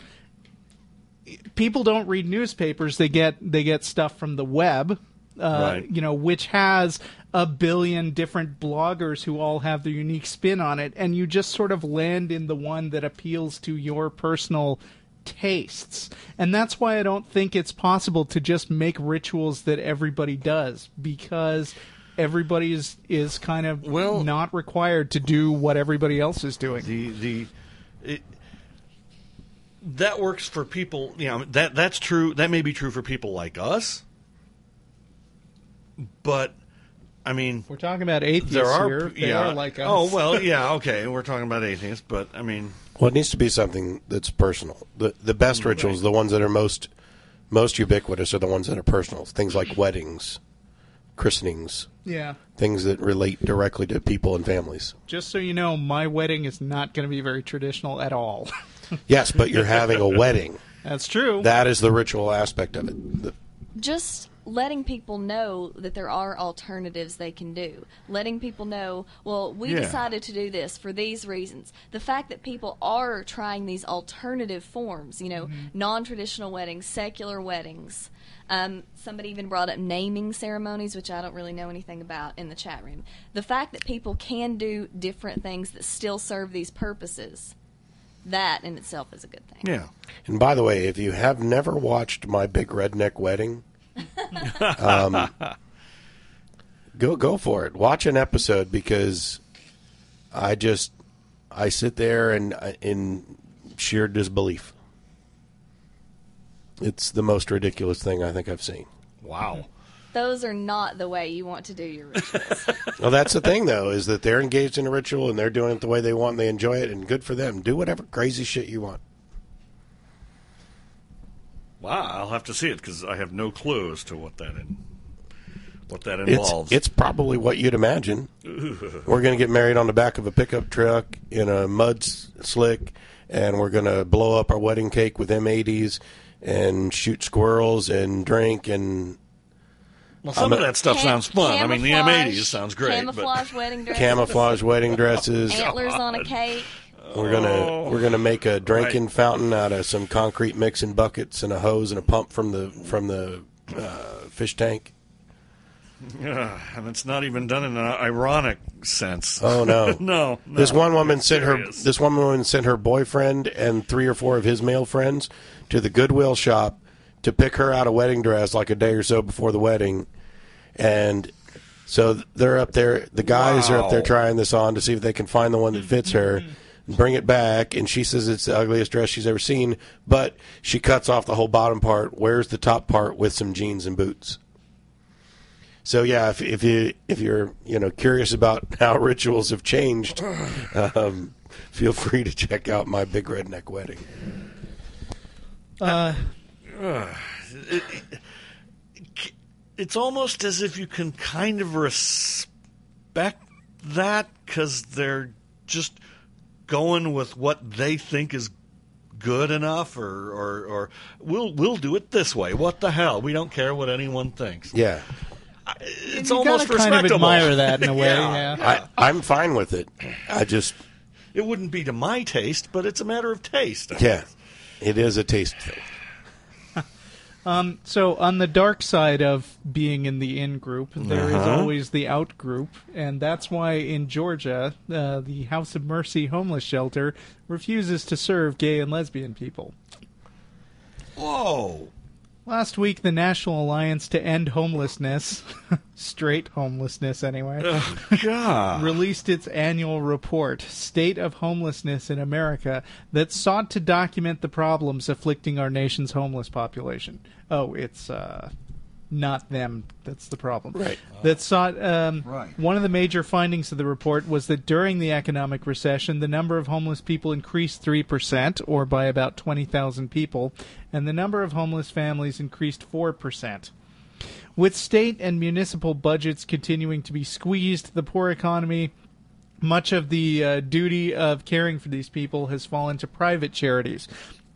C: people don't read newspapers. They get stuff from the web.
B: Right.
C: Which has 1 billion different bloggers who all have their unique spin on it, and you just sort of land in the one that appeals to your personal tastes. And that's why I don't think it's possible to just make rituals that everybody does, because everybody is kind of not required to do what everybody else is doing.
B: That works for people, that's true. That may be true for people like us. But, I mean...
C: We're talking about atheists here. They are like us.
B: Oh, well, yeah, okay. We're talking about atheists, but, I mean...
E: Well, it needs to be something that's personal. The best rituals, the ones that are most ubiquitous, are the ones that are personal. Things like weddings, christenings.
C: Yeah.
E: Things that relate directly to people and families.
C: Just so you know, my wedding is not going to be very traditional at all.
E: Yes, but you're having a wedding.
C: That's true.
E: That is the ritual aspect of it.
D: Just letting people know that there are alternatives they can do. Letting people know, well, we decided to do this for these reasons. The fact that people are trying these alternative forms, non-traditional weddings, secular weddings, Somebody even brought up naming ceremonies, which I don't really know anything about, in the chat room. The fact that people can do different things that still serve these purposes, that in itself is a good thing.
B: Yeah.
E: And by the way, if you have never watched My Big Redneck Wedding, go for it. Watch an episode, because I sit there and in sheer disbelief. It's the most ridiculous thing I think I've seen.
B: Wow.
D: Those are not the way you want to do your rituals.
E: Well, that's the thing, though, is that they're engaged in a ritual and they're doing it the way they want and they enjoy it, and good for them. Do whatever crazy shit you want.
B: Wow, I'll have to see it, because I have no clue as to what that involves.
E: It's probably what you'd imagine. We're going to get married on the back of a pickup truck in a mud slick, and we're going to blow up our wedding cake with M80s and shoot squirrels and drink and...
B: Well, some of that stuff sounds fun. I mean, the M80s sounds great.
D: Camouflage wedding dresses.
E: Camouflage wedding dresses.
D: Antlers on a cake.
E: We're gonna make a drinking fountain out of some concrete mixing buckets and a hose and a pump from the fish tank.
B: And it's not even done in an ironic sense.
E: Oh no.
B: no.
E: This one woman sent
B: serious.
E: her boyfriend and 3 or 4 of his male friends to the Goodwill shop to pick her out a wedding dress like a day or so before the wedding. And so they're up there, the guys are up there trying this on to see if they can find the one that fits her and bring it back. And she says it's the ugliest dress she's ever seen, but she cuts off the whole bottom part, wears the top part with some jeans and boots. So yeah, if you're curious about how rituals have changed, feel free to check out My Big Redneck Wedding.
B: It's almost as if you can kind of respect that, because they're just going with what they think is good enough, or we'll do it this way. What the hell? We don't care what anyone thinks.
E: Yeah.
B: It's
C: you
B: almost
C: gotta kind of
B: respectable.
C: admire that in a way. Yeah.
E: I'm fine with it.
B: It wouldn't be to my taste, but it's a matter of taste.
E: Yeah, it is a taste thing.
C: So on the dark side of being in the in group, there is always the out group, and that's why in Georgia, the House of Mercy homeless shelter refuses to serve gay and lesbian people.
B: Whoa.
C: Last week, the National Alliance to End Homelessness, straight homelessness anyway,
B: God.
C: released its annual report, State of Homelessness in America, that sought to document the problems afflicting our nation's homeless population. Oh, it's not them that's the problem.
E: Right.
C: That sought.
B: Right.
C: One of the major findings of the report was that during the economic recession, the number of homeless people increased 3%, or by about 20,000 people, and the number of homeless families increased 4%. With state and municipal budgets continuing to be squeezed, the poor economy, much of the duty of caring for these people has fallen to private charities.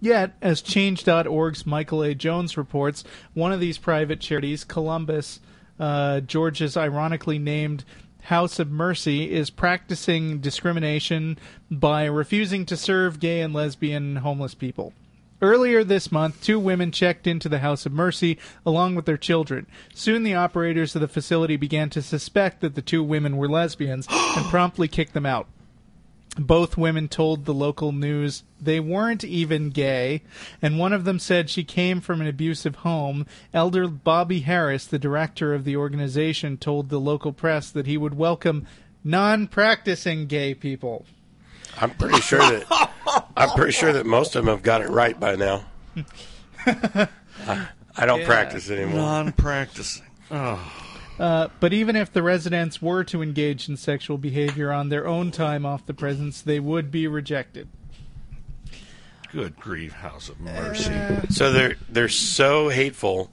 C: Yet, as Change.org's Michael A. Jones reports, one of these private charities, Columbus, Georgia's ironically named House of Mercy, is practicing discrimination by refusing to serve gay and lesbian homeless people. Earlier this month, 2 women checked into the House of Mercy along with their children. Soon the operators of the facility began to suspect that the 2 women were lesbians and promptly kicked them out. Both women told the local news they weren't even gay, and one of them said she came from an abusive home. Elder Bobby Harris, the director of the organization, told the local press that he would welcome non-practicing gay people.
E: I'm pretty sure that most of them have got it right by now. I don't practice anymore.
B: Non-practicing. Oh.
C: But even if the residents were to engage in sexual behavior on their own time off the presence, they would be rejected.
B: Good grief, House of Mercy.
E: So they're so hateful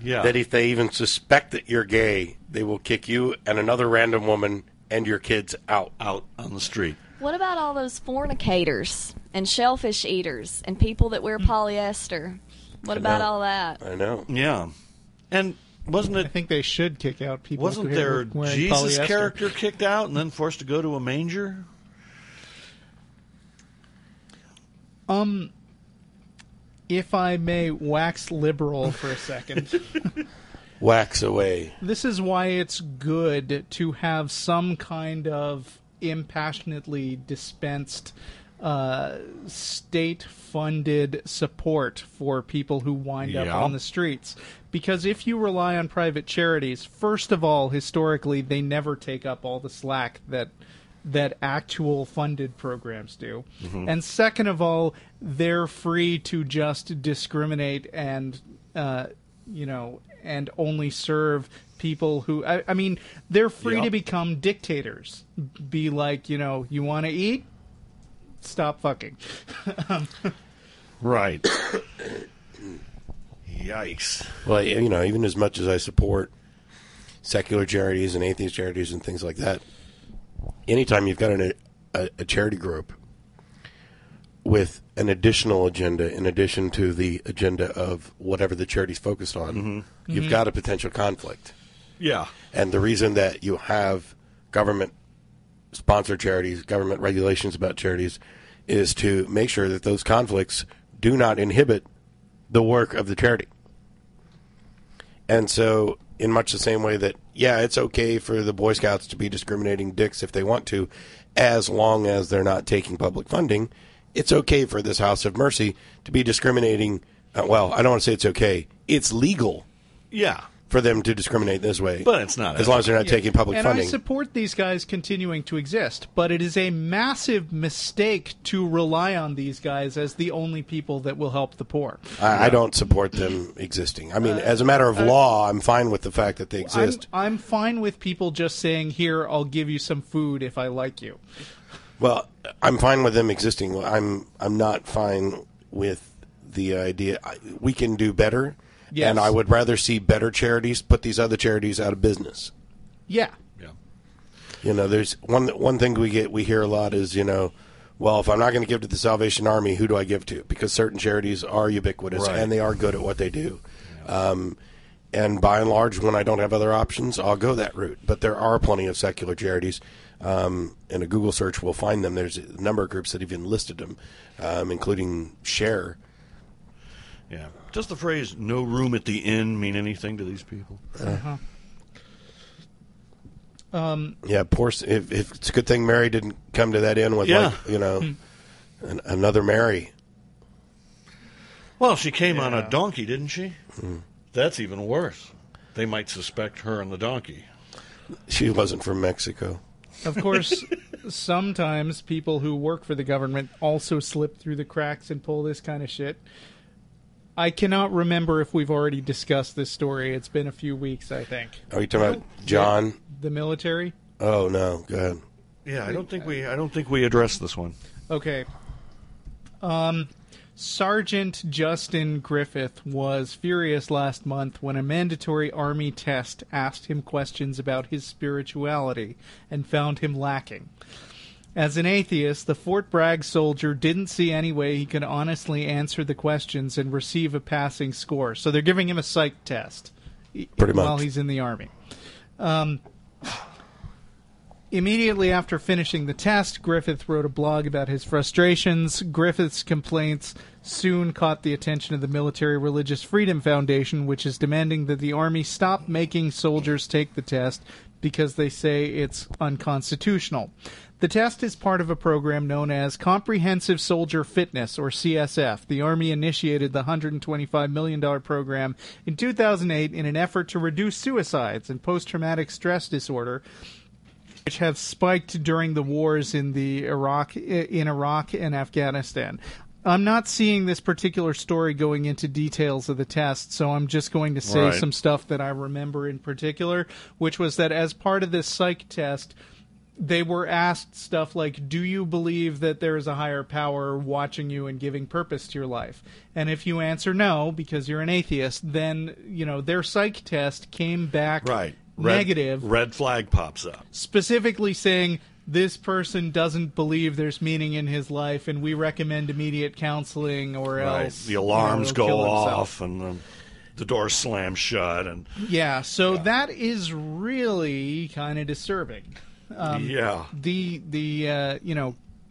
E: that if they even suspect that you're gay, they will kick you and another random woman and your kids out
B: on the street.
D: What about all those fornicators and shellfish eaters and people that wear polyester? What about all that?
E: I know.
B: Yeah. And wasn't it?
C: I think they should kick out people.
B: Wasn't
C: who
B: their
C: are wearing
B: Jesus
C: polyester.
B: character kicked out and then forced to go to a manger?
C: If I may wax liberal for a second,
E: Wax away.
C: this is why it's good to have some kind of impassionately dispensed state-funded support for people who wind up
B: Yeah.
C: on the streets. Because if you rely on private charities, first of all, historically, they never take up all the slack that actual funded programs do. And second of all, they're free to just discriminate and, and only serve people who, I mean, they're free
B: Yep.
C: to become dictators. Be like, you want to eat? Stop fucking.
B: Right. Yikes.
E: Well, even as much as I support secular charities and atheist charities and things like that, anytime you've got a charity group with an additional agenda in addition to the agenda of whatever the charity's focused on, you've got a potential conflict.
B: Yeah.
E: And the reason that you have government-sponsored charities, government regulations about charities, is to make sure that those conflicts do not inhibit the work of the charity. And so, in much the same way that, yeah, it's okay for the Boy Scouts to be discriminating dicks if they want to, as long as they're not taking public funding, it's okay for this House of Mercy to be discriminating. Well, I don't want to say it's okay. It's legal
B: Yeah.
E: for them to discriminate this way.
B: But it's not
E: as long as they're not taking public
C: And
E: funding.
C: I support these guys continuing to exist, but it is a massive mistake to rely on these guys as the only people that will help the poor.
E: I don't support them existing. I mean, as a matter of law, I'm fine with the fact that they exist.
C: I'm fine with people just saying, here, I'll give you some food if I like you.
E: Well, I'm fine with them existing. I'm not fine with the idea. We can do better,
C: Yes.
E: and I would rather see better charities put these other charities out of business.
C: Yeah.
B: Yeah.
E: There's one thing we hear a lot is, well, if I'm not going to give to the Salvation Army, who do I give to? Because certain charities are ubiquitous
B: Right.
E: and they are good at what they do. And by and large, when I don't have other options, I'll go that route. But there are plenty of secular charities. In a Google search, we'll find them. There's a number of groups that have even listed them, including Share.
B: Yeah. Does the phrase "no room at the inn" mean anything to these people?
E: Yeah, poor. If it's a good thing Mary didn't come to that inn with, another Mary.
B: Well, she came on a donkey, didn't she? That's even worse. They might suspect her and the donkey.
E: She wasn't from Mexico.
C: Of course, sometimes people who work for the government also slip through the cracks and pull this kind of shit. I cannot remember if we've already discussed this story. It's been a few weeks, I think.
E: Are you talking about John?
C: The military?
E: Oh no, go ahead.
B: Yeah, I don't think we addressed this one.
C: Okay. Sergeant Justin Griffith was furious last month when a mandatory Army test asked him questions about his spirituality and found him lacking. As an atheist, the Fort Bragg soldier didn't see any way he could honestly answer the questions and receive a passing score. So they're giving him a psych test
E: Pretty much.
C: while he's in the Army. Immediately after finishing the test, Griffith wrote a blog about his frustrations. Griffith's complaints soon caught the attention of the Military Religious Freedom Foundation, which is demanding that the Army stop making soldiers take the test because they say it's unconstitutional. The test is part of a program known as Comprehensive Soldier Fitness, or CSF. The Army initiated the $125 million program in 2008 in an effort to reduce suicides and post-traumatic stress disorder, which have spiked during the wars in Iraq and Afghanistan. I'm not seeing this particular story going into details of the test, so I'm just going to say
B: Right.
C: some stuff that I remember in particular, which was that as part of this psych test, they were asked stuff like, do you believe that there is a higher power watching you and giving purpose to your life? And if you answer no, because you're an atheist, then, their psych test came back
B: Right.
C: negative,
B: Red flag pops up.
C: specifically saying this person doesn't believe there's meaning in his life and we recommend immediate counseling or
B: Right.
C: else
B: The alarms
C: he'll
B: go
C: kill himself.
B: off and the door slams shut and
C: Yeah, so that is really kind of disturbing.
B: yeah.
C: The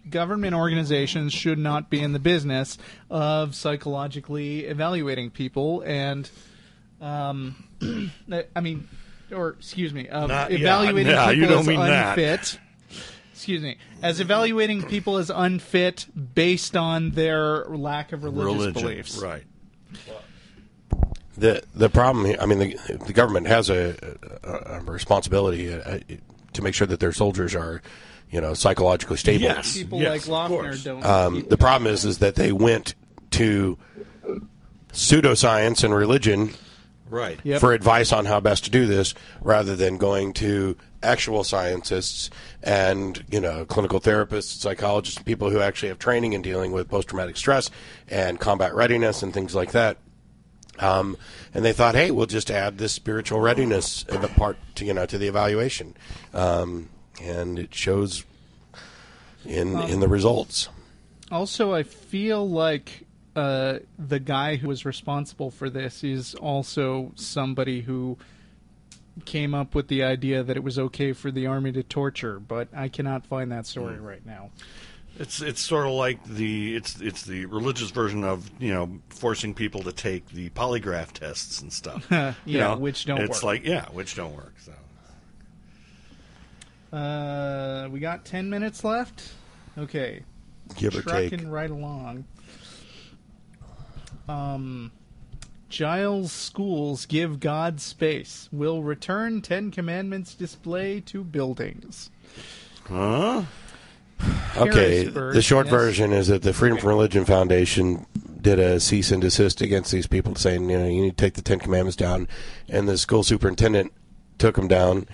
C: government organizations should not be in the business of psychologically evaluating people and, evaluating people as unfit. Excuse me, as evaluating people as unfit based on their lack of religious beliefs.
B: Right.
E: The problem here, I mean, the government has a responsibility to make sure that their soldiers are, psychologically stable.
B: Yes.
C: People like Lochner don't.
E: The problem is that they went to pseudoscience and religion
B: Right.
C: Yep.
E: for advice on how best to do this, rather than going to actual scientists and clinical therapists, psychologists, people who actually have training in dealing with post-traumatic stress and combat readiness and things like that. And they thought, hey, we'll just add this spiritual readiness part to the evaluation, and it shows in the results.
C: Also, I feel like the guy who was responsible for this is also somebody who came up with the idea that it was okay for the army to torture, but I cannot find that story right now.
B: It's sort of like it's the religious version of forcing people to take the polygraph tests and stuff.
C: Which don't work.
B: It's like which don't work. So
C: we got 10 minutes left. Okay,
E: Give or take.
C: trucking right along. Giles schools give God space. Will return 10 Commandments display to buildings.
B: huh?
E: Okay,
C: Harrisburg,
E: the short
C: yes.
E: version is that the Freedom from Religion Foundation did a cease and desist against these people, saying, you need to take the 10 Commandments down, and the school superintendent took them down,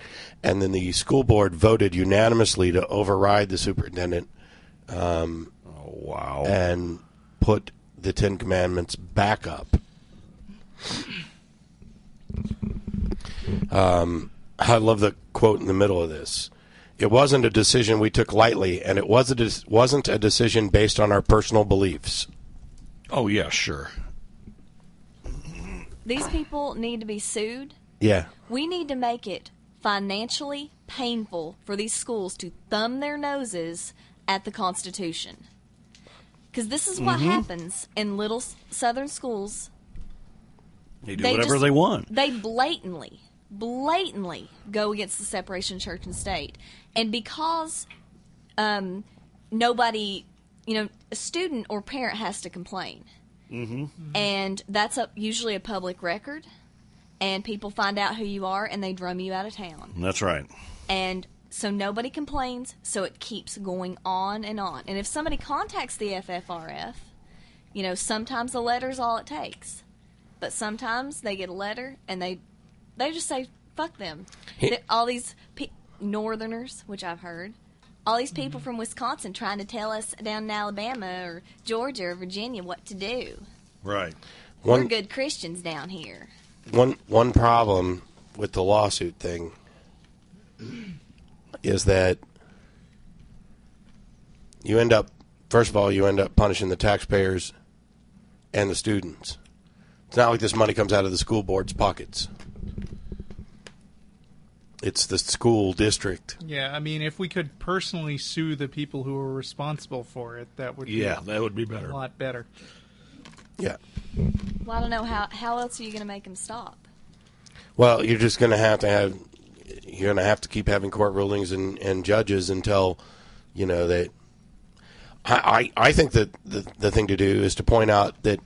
E: and then the school board voted unanimously to override the superintendent
B: Oh wow.
E: and put the 10 Commandments back up. I love the quote in the middle of this. It wasn't a decision we took lightly, and it wasn't a decision based on our personal beliefs.
B: Oh yeah, sure.
D: These people need to be sued.
E: Yeah.
D: We need to make it financially painful for these schools to thumb their noses at the Constitution. Because this is what happens in little southern schools.
B: They do whatever they want.
D: They blatantly go against the separation of church and state. And because nobody, a student or parent has to complain. Mm-hmm. And that's usually a public record. And people find out who you are and they drum you out of town.
B: That's right.
D: And so nobody complains, so it keeps going on and on. And if somebody contacts the FFRF, sometimes a letter's all it takes. But sometimes they get a letter and they just say, fuck them. All these Northerners, which I've heard, all these people from Wisconsin trying to tell us down in Alabama or Georgia or Virginia what to do.
B: Right.
D: We're good Christians down here.
E: One problem with the lawsuit thing is that you end up punishing the taxpayers and the students. It's not like this money comes out of the school board's pockets. It's the school district.
C: Yeah, I mean, if we could personally sue the people who are responsible for it, that would be
B: That would be better.
C: a lot better.
E: Yeah.
D: Well, I don't know how else are you going to make them stop?
E: Well, you're just going to have to keep having court rulings and judges until, that. I think that the thing to do is to point out this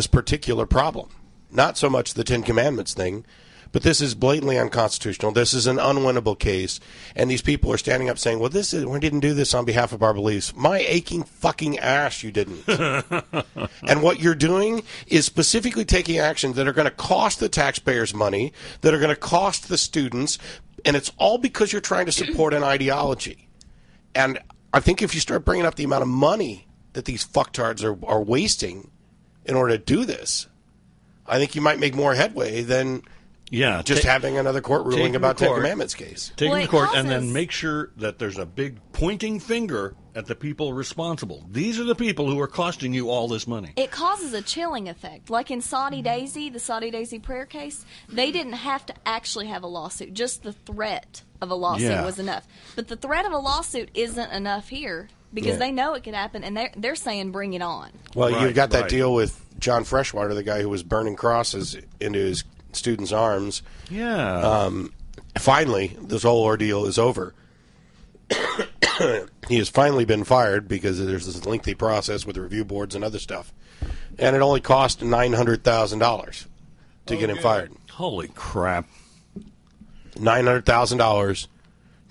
E: particular problem, not so much the 10 Commandments thing. But this is blatantly unconstitutional. This is an unwinnable case. And these people are standing up saying, well, we didn't do this on behalf of our beliefs. My aching fucking ass, you didn't. And what you're doing is specifically taking actions that are going to cost the taxpayers money, that are going to cost the students, and it's all because you're trying to support an ideology. And I think if you start bringing up the amount of money that these fucktards are wasting in order to do this, I think you might make more headway than...
B: Yeah,
E: just having another court ruling about 10 Commandments case.
B: Take them to court and then make sure that there's a big pointing finger at the people responsible. These are the people who are costing you all this money.
D: It causes a chilling effect. Like in Saudi Daisy, the Saudi Daisy prayer case, they didn't have to actually have a lawsuit. Just the threat of a lawsuit
B: Yeah.
D: was enough. But the threat of a lawsuit isn't enough here because
E: Yeah.
D: they know it could happen, and they're saying bring it on.
E: Well,
B: Right,
E: you've got that
B: right.
E: deal with John Freshwater, the guy who was burning crosses into his students' arms.
B: Yeah.
E: Finally, this whole ordeal is over. He has finally been fired because there's this lengthy process with review boards and other stuff. And it only cost $900,000 to get him fired.
B: Holy crap.
E: $900,000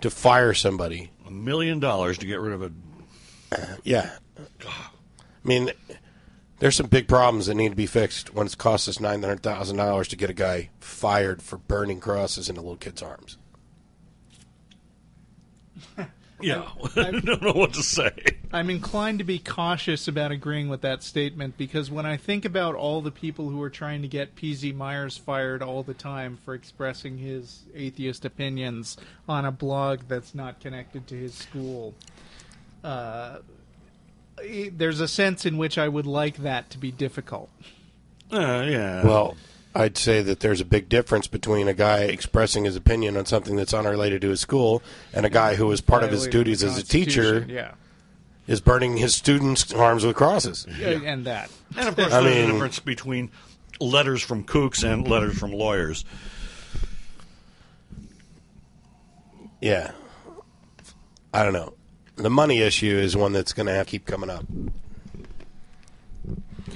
E: to fire somebody.
B: $1 million to get rid of a...
E: Yeah. I mean, there's some big problems that need to be fixed when it's cost us $900,000 to get a guy fired for burning crosses into little kids' arms.
B: Yeah. I don't know what to say.
C: I'm inclined to be cautious about agreeing with that statement because when I think about all the people who are trying to get P.Z. Myers fired all the time for expressing his atheist opinions on a blog that's not connected to his school, there's a sense in which I would like that to be difficult.
B: Yeah.
E: Well, I'd say that there's a big difference between a guy expressing his opinion on something that's unrelated to his school and a guy who, as part of his
C: Violating
E: duties
C: the
E: as a teacher,
C: Constitution, yeah.
E: is burning his students' arms with crosses.
C: And that.
B: And of course,
E: I
B: there's a
E: mean-
B: difference between letters from kooks and letters from lawyers.
E: Yeah. I don't know. The money issue is one that's going to keep coming up.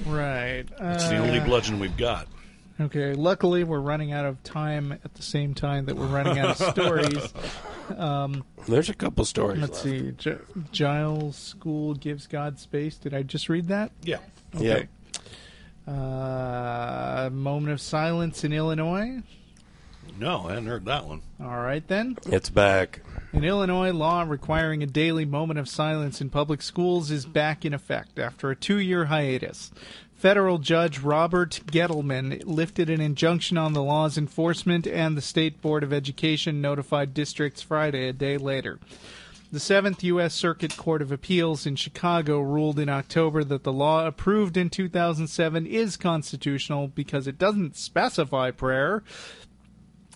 C: Right.
B: It's the only bludgeon we've got.
C: Okay, luckily we're running out of time at the same time that we're running out of stories.
E: There's a couple stories
C: Let's
E: left.
C: see. Giles School gives God space. Did I just read that?
B: Yeah.
E: Yep.
C: Moment of silence in Illinois.
B: No, I hadn't heard that one.
C: All right, then.
E: It's back.
C: In Illinois, law requiring a daily moment of silence in public schools is back in effect after a 2-year hiatus. Federal Judge Robert Gettleman lifted an injunction on the law's enforcement, and the State Board of Education notified districts Friday, a day later. The 7th U.S. Circuit Court of Appeals in Chicago ruled in October that the law approved in 2007 is constitutional because it doesn't specify prayer.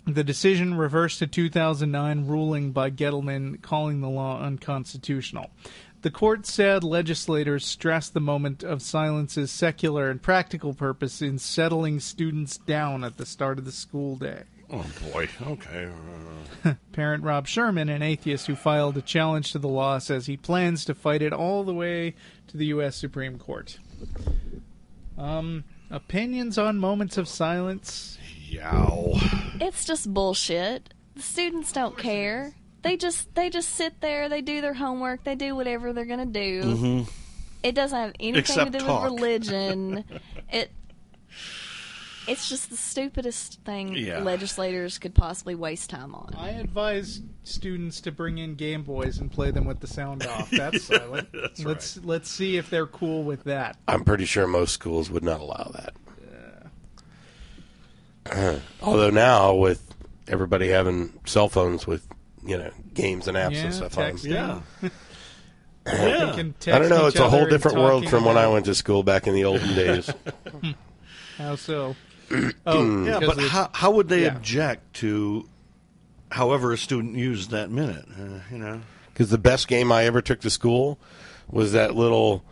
C: The decision reversed a 2009 ruling by Gettleman calling the law unconstitutional. The court said legislators stressed the moment of silence's secular and practical purpose in settling students down at the start of the school day.
B: Oh, boy. Okay.
C: Parent Rob Sherman, an atheist who filed a challenge to the law, says he plans to fight it all the way to the U.S. Supreme Court. Opinions on moments of silence?
B: Yow.
D: It's just bullshit. The students don't care. They just sit there, they do their homework, they do whatever they're going to do.
B: Mm-hmm.
D: It doesn't have anything
B: Except
D: to do
B: talk.
D: with religion. It's just the stupidest thing
B: Yeah.
D: legislators could possibly waste time on.
C: I advise students to bring in Game Boys and play them with the sound off. That's silent.
B: That's
C: Let's see if they're cool with that.
E: I'm pretty sure most schools would not allow that. Although now, with everybody having cell phones with, games and apps
C: Yeah,
E: and stuff on
C: text.
B: Yeah.
C: They
B: Yeah.
C: can
E: I
C: text
E: don't know.
C: each
E: It's a whole
C: other and
E: different world
C: talking
E: from when I
C: about-
E: went to school back in the olden days.
C: How so?
B: Yeah,
C: because
B: but
C: it's-
B: how would they
C: yeah.
B: object to however a student used that minute?
E: Because the best game I ever took to school was that little.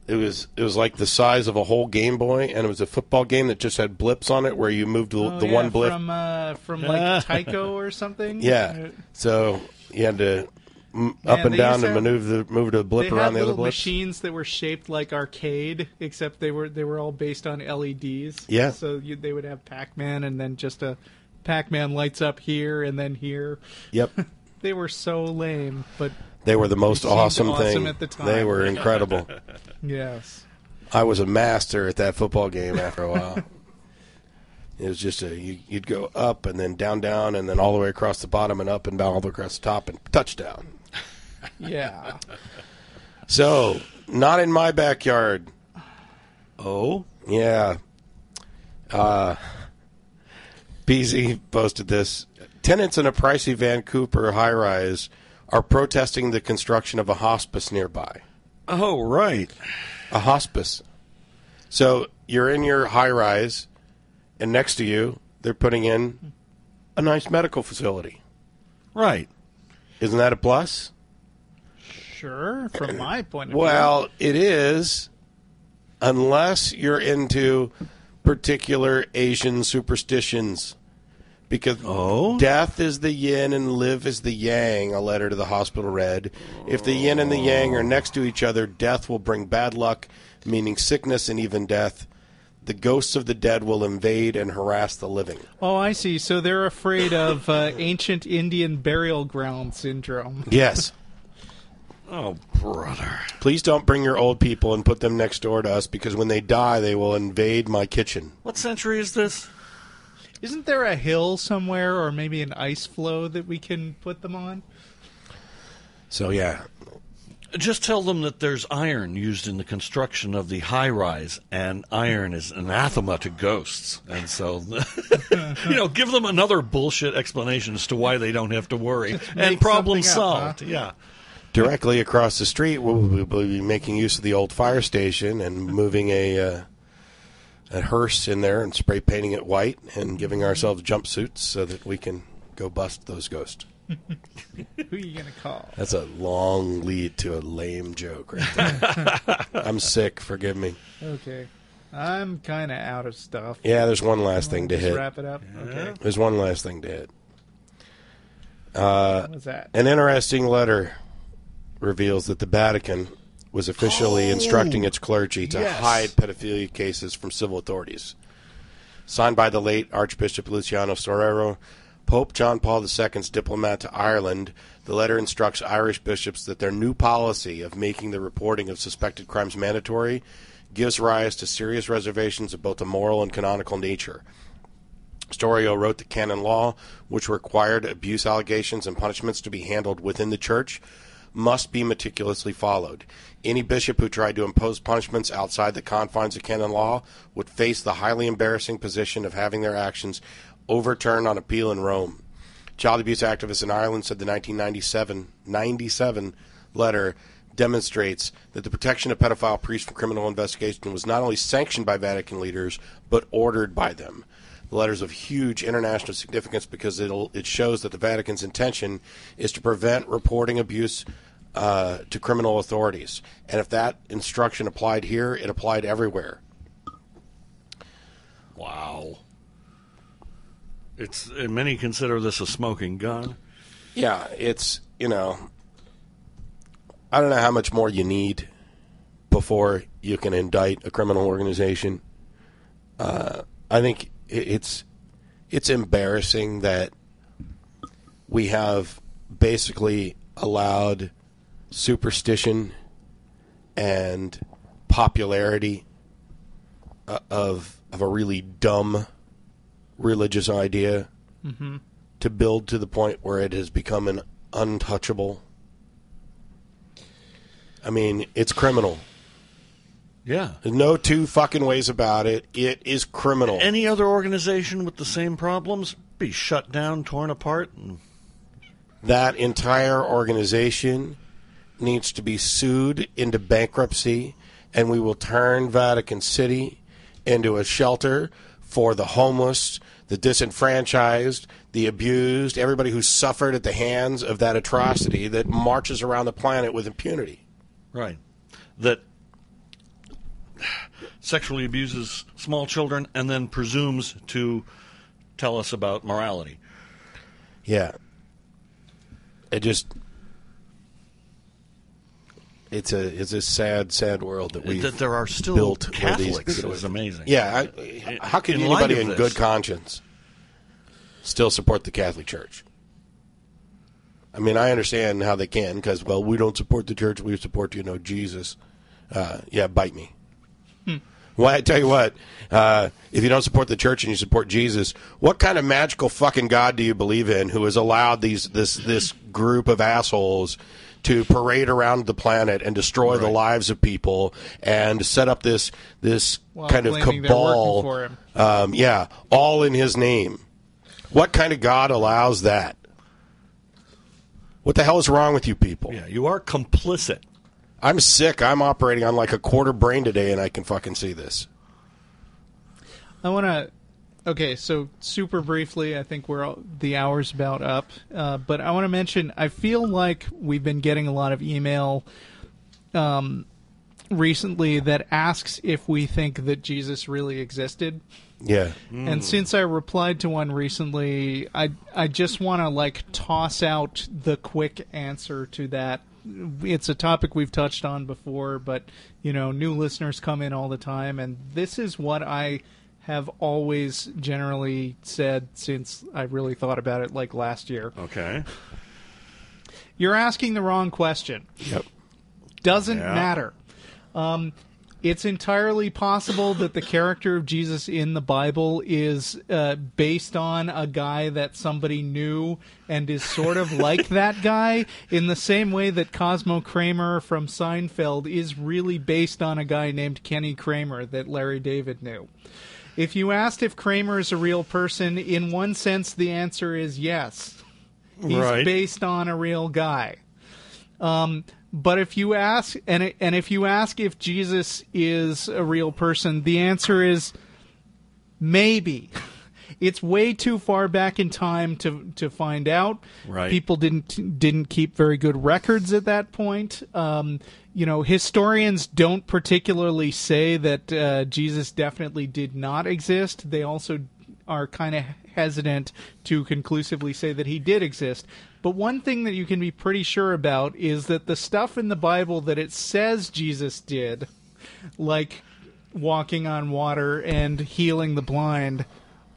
E: It was like the size of a whole Game Boy, and it was a football game that just had blips on it where you moved the
C: Oh, yeah,
E: one blip.
C: from like Tycho or something.
E: Yeah. So you had to up and
C: they
E: down
C: used
E: and
C: to
E: move the blip
C: They
E: around
C: had
E: the other
C: little
E: blips.
C: machines that were shaped like arcade, except they were all based on LEDs.
E: Yeah.
C: So they would have Pac-Man, and then just a Pac-Man lights up here and then here.
E: Yep.
C: They were so lame, but
E: They were the most
C: They seemed
E: awesome
C: awesome
E: thing.
C: at the time.
E: They were incredible.
C: yes.
E: I was a master at that football game after a while. It was just you'd go up and then down, and then all the way across the bottom and up and down all the way across the top and touchdown.
C: Yeah.
E: So, not in my backyard.
B: Oh?
E: Yeah. BZ posted this. Tenants in a pricey Vancouver high-rise are protesting the construction of a hospice nearby.
B: Oh, right.
E: A hospice. So you're in your high-rise, and next to you, they're putting in a nice medical facility.
B: Right.
E: Isn't that a plus?
C: Sure, from my point of view.
E: Well, it is, unless you're into particular Asian superstitions. Because death is the yin and live is the yang, a letter to the hospital read. If the yin and the yang are next to each other, death will bring bad luck, meaning sickness and even death. The ghosts of the dead will invade and harass the living.
C: Oh, I see. So they're afraid of ancient Indian burial ground syndrome.
E: Yes.
B: Oh, brother.
E: Please don't bring your old people and put them next door to us, because when they die, they will invade my kitchen.
B: What century is this?
C: Isn't there a hill somewhere or maybe an ice floe that we can put them on?
E: So, yeah.
B: Just tell them that there's iron used in the construction of the high-rise, and iron is anathema to ghosts. And so, give them another bullshit explanation as to why they don't have to worry. And problem solved. Yeah.
E: Directly across the street, we'll be making use of the old fire station and moving a hearse in there and spray painting it white and giving ourselves jumpsuits so that we can go bust those ghosts.
C: Who are you going to call?
E: That's a long lead to a lame joke right there. I'm sick. Forgive me.
C: Okay. I'm kind of out of stuff.
E: Yeah, there's one last thing to
C: Just
E: hit.
C: wrap it up?
B: Yeah.
C: Okay.
E: There's one last thing to hit.
C: What's that?
E: An interesting letter reveals that the Vatican was officially instructing its clergy to hide pedophilia cases from civil authorities. Signed by the late Archbishop Luciano Storaro, Pope John Paul II's diplomat to Ireland, the letter instructs Irish bishops that their new policy of making the reporting of suspected crimes mandatory gives rise to serious reservations of both a moral and canonical nature. Storaro wrote that canon law, which required abuse allegations and punishments to be handled within the church, must be meticulously followed. Any bishop who tried to impose punishments outside the confines of canon law would face the highly embarrassing position of having their actions overturned on appeal in Rome. Child abuse activists in Ireland said the 1997 letter demonstrates that the protection of pedophile priests from criminal investigation was not only sanctioned by Vatican leaders, but ordered by them. The letter is of huge international significance because it shows that the Vatican's intention is to prevent reporting abuse to criminal authorities. And if that instruction applied here, it applied everywhere.
B: Wow. Many consider this a smoking gun.
E: Yeah, it's, I don't know how much more you need before you can indict a criminal organization. I think it's embarrassing that we have basically allowed superstition and popularity of a really dumb religious idea to build to the point where it has become an untouchable. I mean, it's criminal.
B: Yeah.
E: There's no two fucking ways about it. It is criminal.
B: Any other organization with the same problems be shut down, torn apart.
E: That entire organization needs to be sued into bankruptcy, and we will turn Vatican City into a shelter for the homeless, the disenfranchised, the abused, everybody who suffered at the hands of that atrocity that marches around the planet with impunity.
B: Right. That sexually abuses small children and then presumes to tell us about morality.
E: Yeah. It's a sad, sad world that we
B: there are still
E: built.
B: Catholics is amazing.
E: Yeah, how can anybody in good conscience still support the Catholic Church? I mean, I understand how they can because, well, we don't support the church, we support, Jesus. Yeah, bite me. Well, I tell you what, if you don't support the church and you support Jesus, what kind of magical fucking God do you believe in who has allowed this group of assholes to parade around the planet and destroy the lives of people and set up this kind of cabal?
C: For him.
E: Yeah, all in his name. What kind of God allows that? What the hell is wrong with you people?
B: Yeah, you are complicit.
E: I'm sick. I'm operating on like a quarter brain today, and I can fucking see this.
C: I want to Okay, so super briefly, I think the hour's about up, but I want to mention, I feel like we've been getting a lot of email recently that asks if we think that Jesus really existed.
E: Yeah.
C: And since I replied to one recently, I just want to toss out the quick answer to that. It's a topic we've touched on before, but new listeners come in all the time, and this is what I have always generally said since I really thought about it last year.
B: Okay.
C: You're asking the wrong question.
E: Yep.
C: Doesn't
B: Yeah.
C: matter. It's entirely possible that the character of Jesus in the Bible is based on a guy that somebody knew and is sort of like that guy, in the same way that Cosmo Kramer from Seinfeld is really based on a guy named Kenny Kramer that Larry David knew. If you asked if Kramer is a real person, in one sense the answer is yes. He's
B: Right.
C: based on a real guy. But if you ask, and if you ask if Jesus is a real person, the answer is maybe. It's way too far back in time to find out.
B: Right.
C: People didn't keep very good records at that point. Historians don't particularly say that Jesus definitely did not exist. They also are kind of hesitant to conclusively say that he did exist. But one thing that you can be pretty sure about is that the stuff in the Bible that it says Jesus did, like walking on water and healing the blind,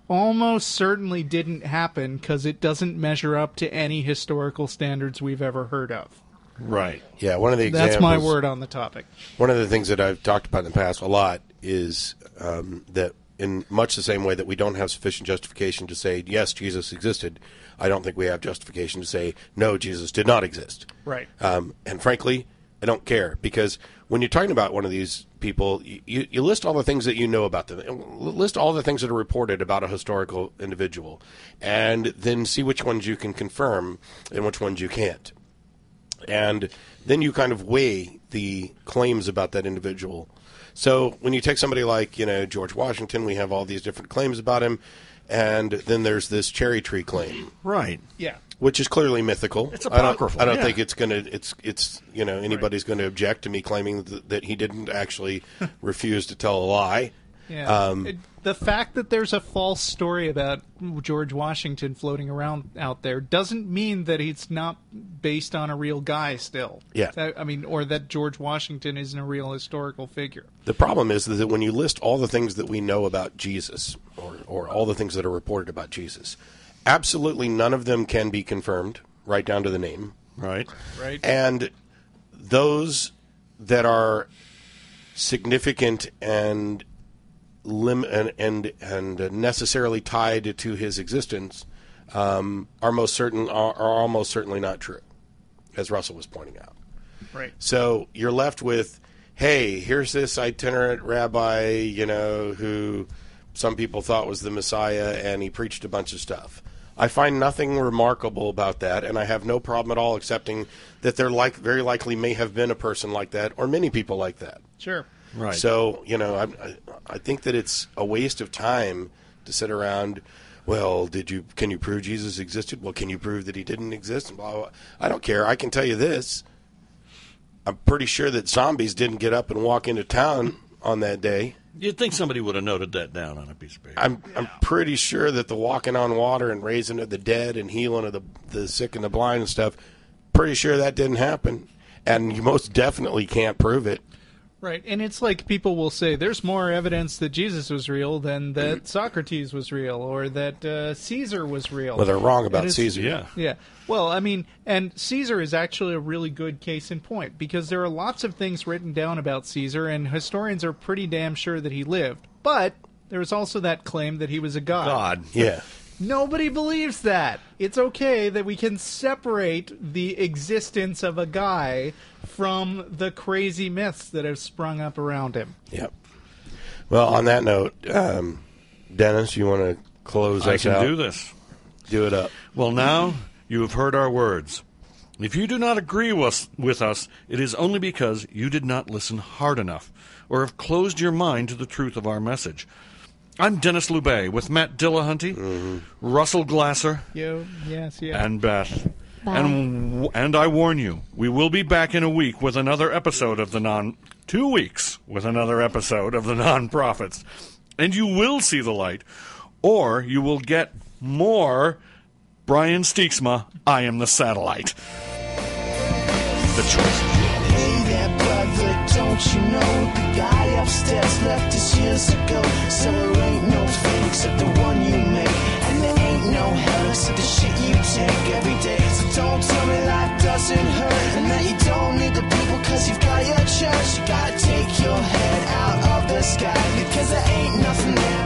C: almost certainly didn't happen because it doesn't measure up to any historical standards we've ever heard of.
B: Right.
E: Yeah, one of the examples.
C: That's my word on the topic.
E: One of the things that I've talked about in the past a lot is that in much the same way that we don't have sufficient justification to say, yes, Jesus existed, I don't think we have justification to say, no, Jesus did not exist.
C: Right.
E: And frankly, I don't care, because when you're talking about one of these people, you list all the things that you know about them, list all the things that are reported about a historical individual, and then see which ones you can confirm and which ones you can't. And then you kind of weigh the claims about that individual. So when you take somebody like, George Washington, we have all these different claims about him, and then there's this cherry tree claim,
B: Right.
C: Yeah.
E: which is clearly mythical.
B: It's apocryphal,
E: I don't
B: yeah.
E: think it's anybody's going to object to me claiming that he didn't actually refuse to tell a lie.
C: Yeah. The fact that there's a false story about George Washington floating around out there doesn't mean that it's not based on a real guy still.
E: Yeah.
C: Or that George Washington isn't a real historical figure.
E: The problem is that when you list all the things that we know about Jesus, or all the things that are reported about Jesus, absolutely none of them can be confirmed, right down to the name.
B: Right.
C: Right.
E: And those that are significant and necessarily tied to his existence are almost certainly not true, as Russell was pointing out.
C: Right.
E: So you're left with, hey, here's this itinerant rabbi, who some people thought was the Messiah, and he preached a bunch of stuff. I find nothing remarkable about that, and I have no problem at all accepting that there very likely may have been a person like that, or many people like that.
C: Sure.
B: Right.
E: So, I think that it's a waste of time to sit around, well, can you prove Jesus existed? Well, can you prove that he didn't exist? And blah, blah, blah. I don't care. I can tell you this. I'm pretty sure that zombies didn't get up and walk into town on that day.
B: You'd think somebody would have noted that down on a piece of paper.
E: I'm pretty sure that the walking on water and raising of the dead and healing of the sick and the blind and stuff, pretty sure that didn't happen. And you most definitely can't prove it.
C: Right, and it's like people will say there's more evidence that Jesus was real than that Socrates was real or that Caesar was real.
E: Well, they're wrong
C: And
E: about
C: it's-
E: Caesar.
B: Yeah.
C: Yeah. Well, and Caesar is actually a really good case in point because there are lots of things written down about Caesar, and historians are pretty damn sure that he lived. But there's also that claim that he was a god.
B: God.
E: Yeah.
C: Nobody believes that. It's okay that we can separate the existence of a guy from the crazy myths that have sprung up around him.
E: Yep. Well, on that note, Dennis, you want to close
B: I
E: us
B: can
E: out?
B: do this.
E: Do it up.
B: Well, now you have heard our words. If you do not agree with us, it is only because you did not listen hard enough or have closed your mind to the truth of our message. I'm Dennis Lubay with Matt Dillahunty, Russell Glasser,
C: Yes.
B: and Beth.
D: Bye.
B: And I warn you, we will be back in a week with another episode of 2 weeks with another episode of the Non-Prophets. And you will see the light, or you will get more Brian Steeksma, I Am the Satellite. The choice is yours.
A: Hey there, brother, don't you know the guy upstairs left us years ago? So there ain't no fate except the one you make, and there ain't no hell except the shit you take every day. So don't tell me life doesn't hurt, and that you don't need the people cause you've got your church. You gotta take your head out of the sky, because there ain't nothing there